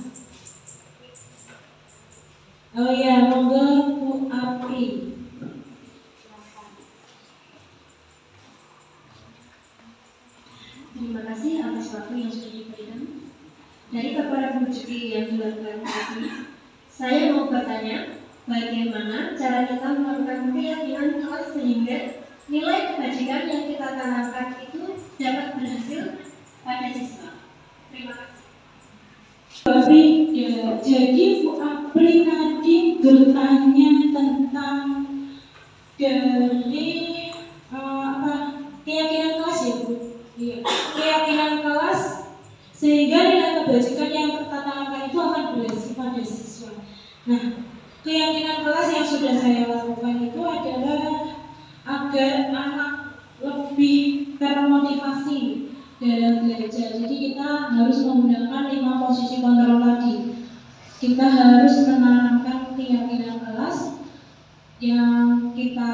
Oh ya, monggo Bu Apri. Terima kasih atas waktu yang sudah diberikan. Dari paparan rezeki yang dilakukan tadi, saya mau bertanya, bagaimana cara kita melakukan keyakinan kelas sehingga nilai kebajikan yang kita tanamkan itu dapat berhasil pada siswa. Terima kasih. Jadi Bu Apri tadi bertanya tentang dari keyakinan kelas ya Bu. Iya, keyakinan kelas sehingga nilai kebajikan yang tertanamkan itu akan berhasil pada siswa. Nah, keyakinan kelas yang sudah saya lakukan itu adalah agar anak lebih termotivasi dalam belajar. Jadi kita harus menggunakan 5 posisi kontrol tadi. Kita harus menanamkan keyakinan kelas yang kita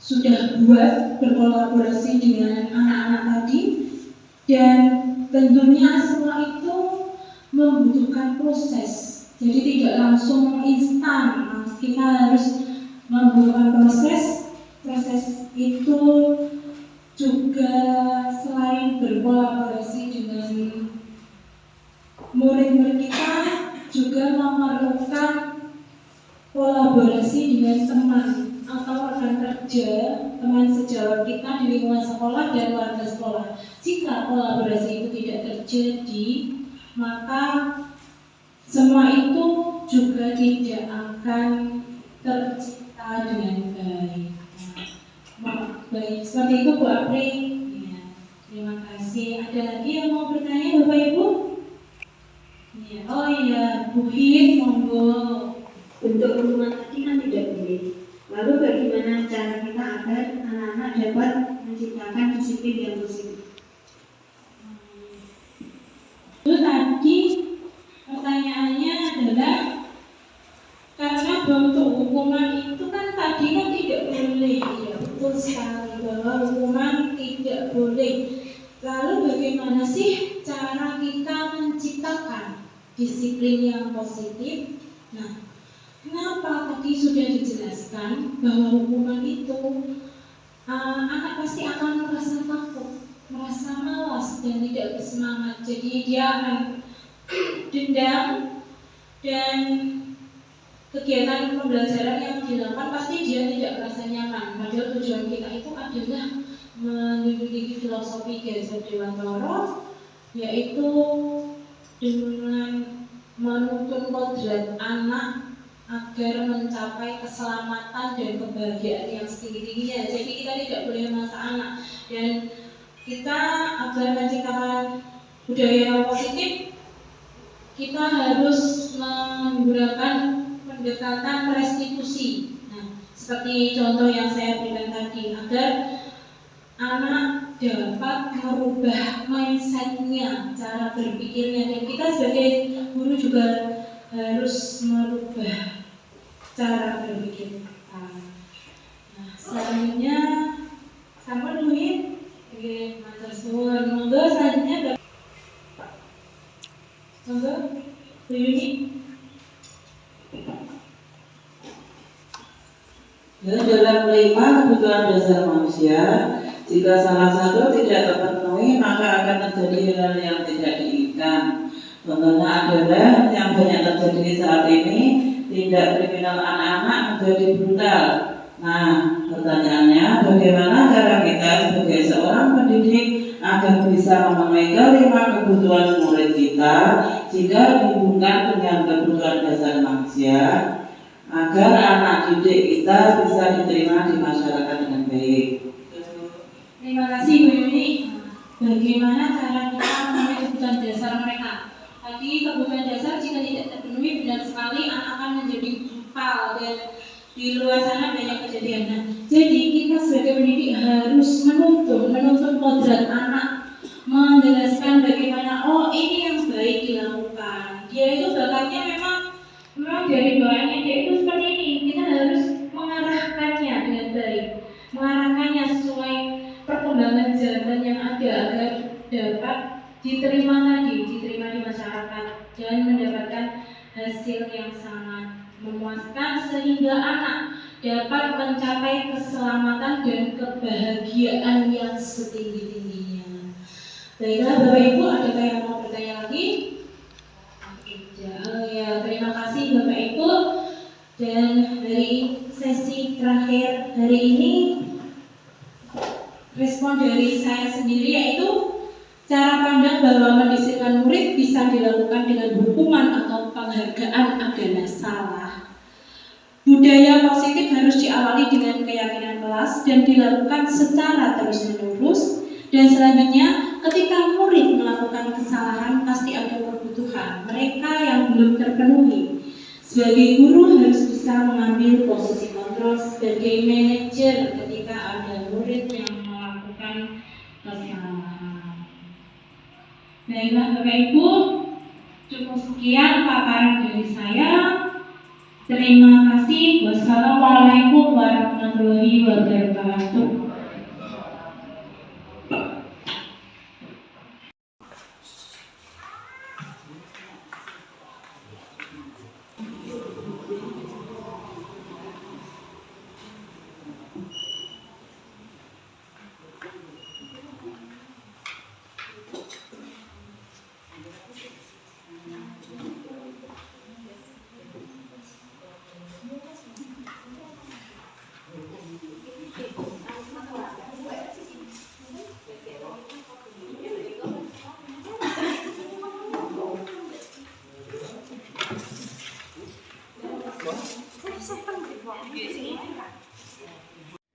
sudah buat berkolaborasi dengan anak-anak tadi, dan tentunya semua itu membutuhkan proses. Jadi tidak langsung instan. Kita harus membutuhkan proses. Proses itu juga selain berkolaborasi dengan murid-murid kita, juga memerlukan kolaborasi dengan teman atau rekan kerja, teman sejawat kita di lingkungan sekolah dan warga sekolah. Jika kolaborasi itu tidak terjadi, maka semua itu juga tidak akan tercipta dengan baik. Baik, seperti itu Bu Apri. Ya, terima kasih. Ada lagi yang mau bertanya Bapak Ibu? Ya, oh iya, Bu Hid, monggo. Bentuk hukuman tadi kan tidak boleh. Lalu bagaimana cara kita agar anak-anak dapat menciptakan disiplin yang positif? Itu tadi pertanyaannya adalah karena bentuk hukuman itu kan tadi kan tidak boleh, ya betul sekali bahwa hukuman tidak boleh. Lalu bagaimana sih cara kita menciptakan disiplin yang positif? Nah, kenapa tadi sudah dijelaskan bahwa hukuman itu anak pasti akan merasa takut, merasa malas dan tidak bersemangat. Jadi dia akan dendam, dan kegiatan pembelajaran yang dilakukan pasti dia tidak merasa nyaman. Padahal tujuan kita itu adalah menyelidiki filosofi Gajar Dewantara, yaitu dengan menuntun kodrat anak agar mencapai keselamatan dan kebahagiaan yang setinggi-tingginya. Jadi kita tidak boleh memaksa anak, dan kita agar menciptakan budaya positif, kita harus menggunakan pendekatan restitusi. Nah, seperti contoh yang saya berikan tadi, agar anak dapat merubah mindsetnya, cara berpikirnya, dan kita sebagai guru juga harus merubah cara berpikir kita. Nah, selanjutnya sama duit, oke, matur suwun. Monggo selanjutnya, monggo, Bu Yuni. Dalam 5 kebutuhan dasar manusia, jika salah satu tidak terpenuhi, maka akan terjadi hal yang tidak diinginkan. Contohnya adalah yang banyak terjadi saat ini, tindak kriminal anak-anak menjadi brutal. Nah, pertanyaannya, bagaimana cara kita sebagai seorang pendidik agar bisa memenuhi kelima kebutuhan murid kita jika dihubungkan dengan kebutuhan dasar manusia, agar anak didik kita bisa diterima di masyarakat dengan baik. Terima kasih Bu Yuni. Bagaimana cara kita memenuhi kebutuhan dasar mereka? Tadi kebutuhan dasar jika tidak terpenuhi, benar sekali anak akan menjadi brutal, dan di luar sana banyak kejadian. Nah, jadi kita sebagai pendidik harus menuntun kodrat anak, menjelaskan bagaimana ini yang baik dilakukan. Dia itu bakatnya memang dari bawaannya dia itu seperti ini. Kita harus mengarahkannya dengan baik, mengarahkannya sesuai perkembangan zaman yang ada agar dapat diterima di masyarakat dan mendapatkan hasil yang sangat memuaskan sehingga anak dapat mencapai keselamatan dan kebahagiaan yang setinggi-tingginya. Baiklah Bapak Ibu, adakah yang mau bertanya lagi? Ya, terima kasih Bapak Ibu. Dan dari sesi terakhir hari ini, respon dari saya sendiri yaitu cara pandang bahwa mendisiplinkan murid bisa dilakukan dengan hukuman atau penghargaan adalah salah. Budaya positif harus diawali dengan keyakinan kelas dan dilakukan secara terus-menerus. Dan selanjutnya, ketika murid melakukan kesalahan, pasti ada kebutuhan mereka yang belum terpenuhi. Sebagai guru harus bisa mengambil posisi kontrol sebagai manajer ketika ada murid yang melakukan kesalahan. Baiklah Bapak Ibu, cukup sekian paparan dari saya. Terima kasih. Wassalamualaikum warahmatullahi wabarakatuh.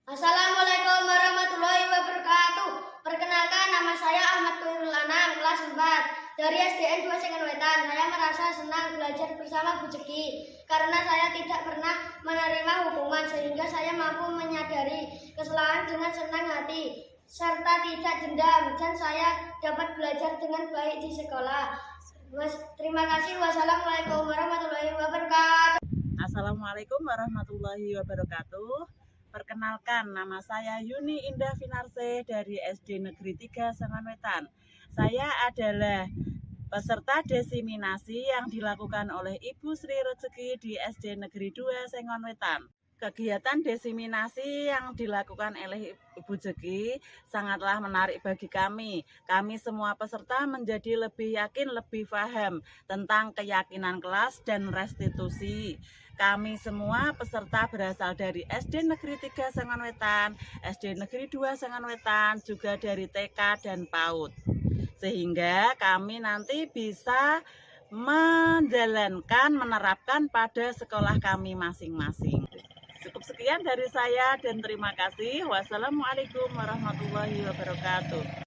Assalamualaikum warahmatullahi wabarakatuh. Perkenalkan, nama saya Ahmad Khairul Anam, kelas 4 dari SDN 2 Sengenwetan. Saya merasa senang belajar bersama Bu Jeki karena saya tidak pernah menerima hukuman, sehingga saya mampu menyadari kesalahan dengan senang hati serta tidak dendam, dan saya dapat belajar dengan baik di sekolah. Terima kasih. Wassalamualaikum warahmatullahi wabarakatuh. Assalamualaikum warahmatullahi wabarakatuh. Perkenalkan, nama saya Yuni Indah Finarse dari SD Negeri 3 Sengenwetan. Saya adalah peserta desiminasi yang dilakukan oleh Ibu Sri Rezeki di SD Negeri 2 Sengenwetan. Kegiatan desiminasi yang dilakukan oleh Ibu Jeki sangatlah menarik bagi kami. Kami semua peserta menjadi lebih yakin, lebih paham tentang keyakinan kelas dan restitusi. Kami semua peserta berasal dari SD Negeri 3 Sengenwetan, SD Negeri 2 Sengenwetan, juga dari TK dan PAUD. Sehingga kami nanti bisa menjalankan, menerapkan pada sekolah kami masing-masing. Cukup sekian dari saya dan terima kasih. Wassalamualaikum warahmatullahi wabarakatuh.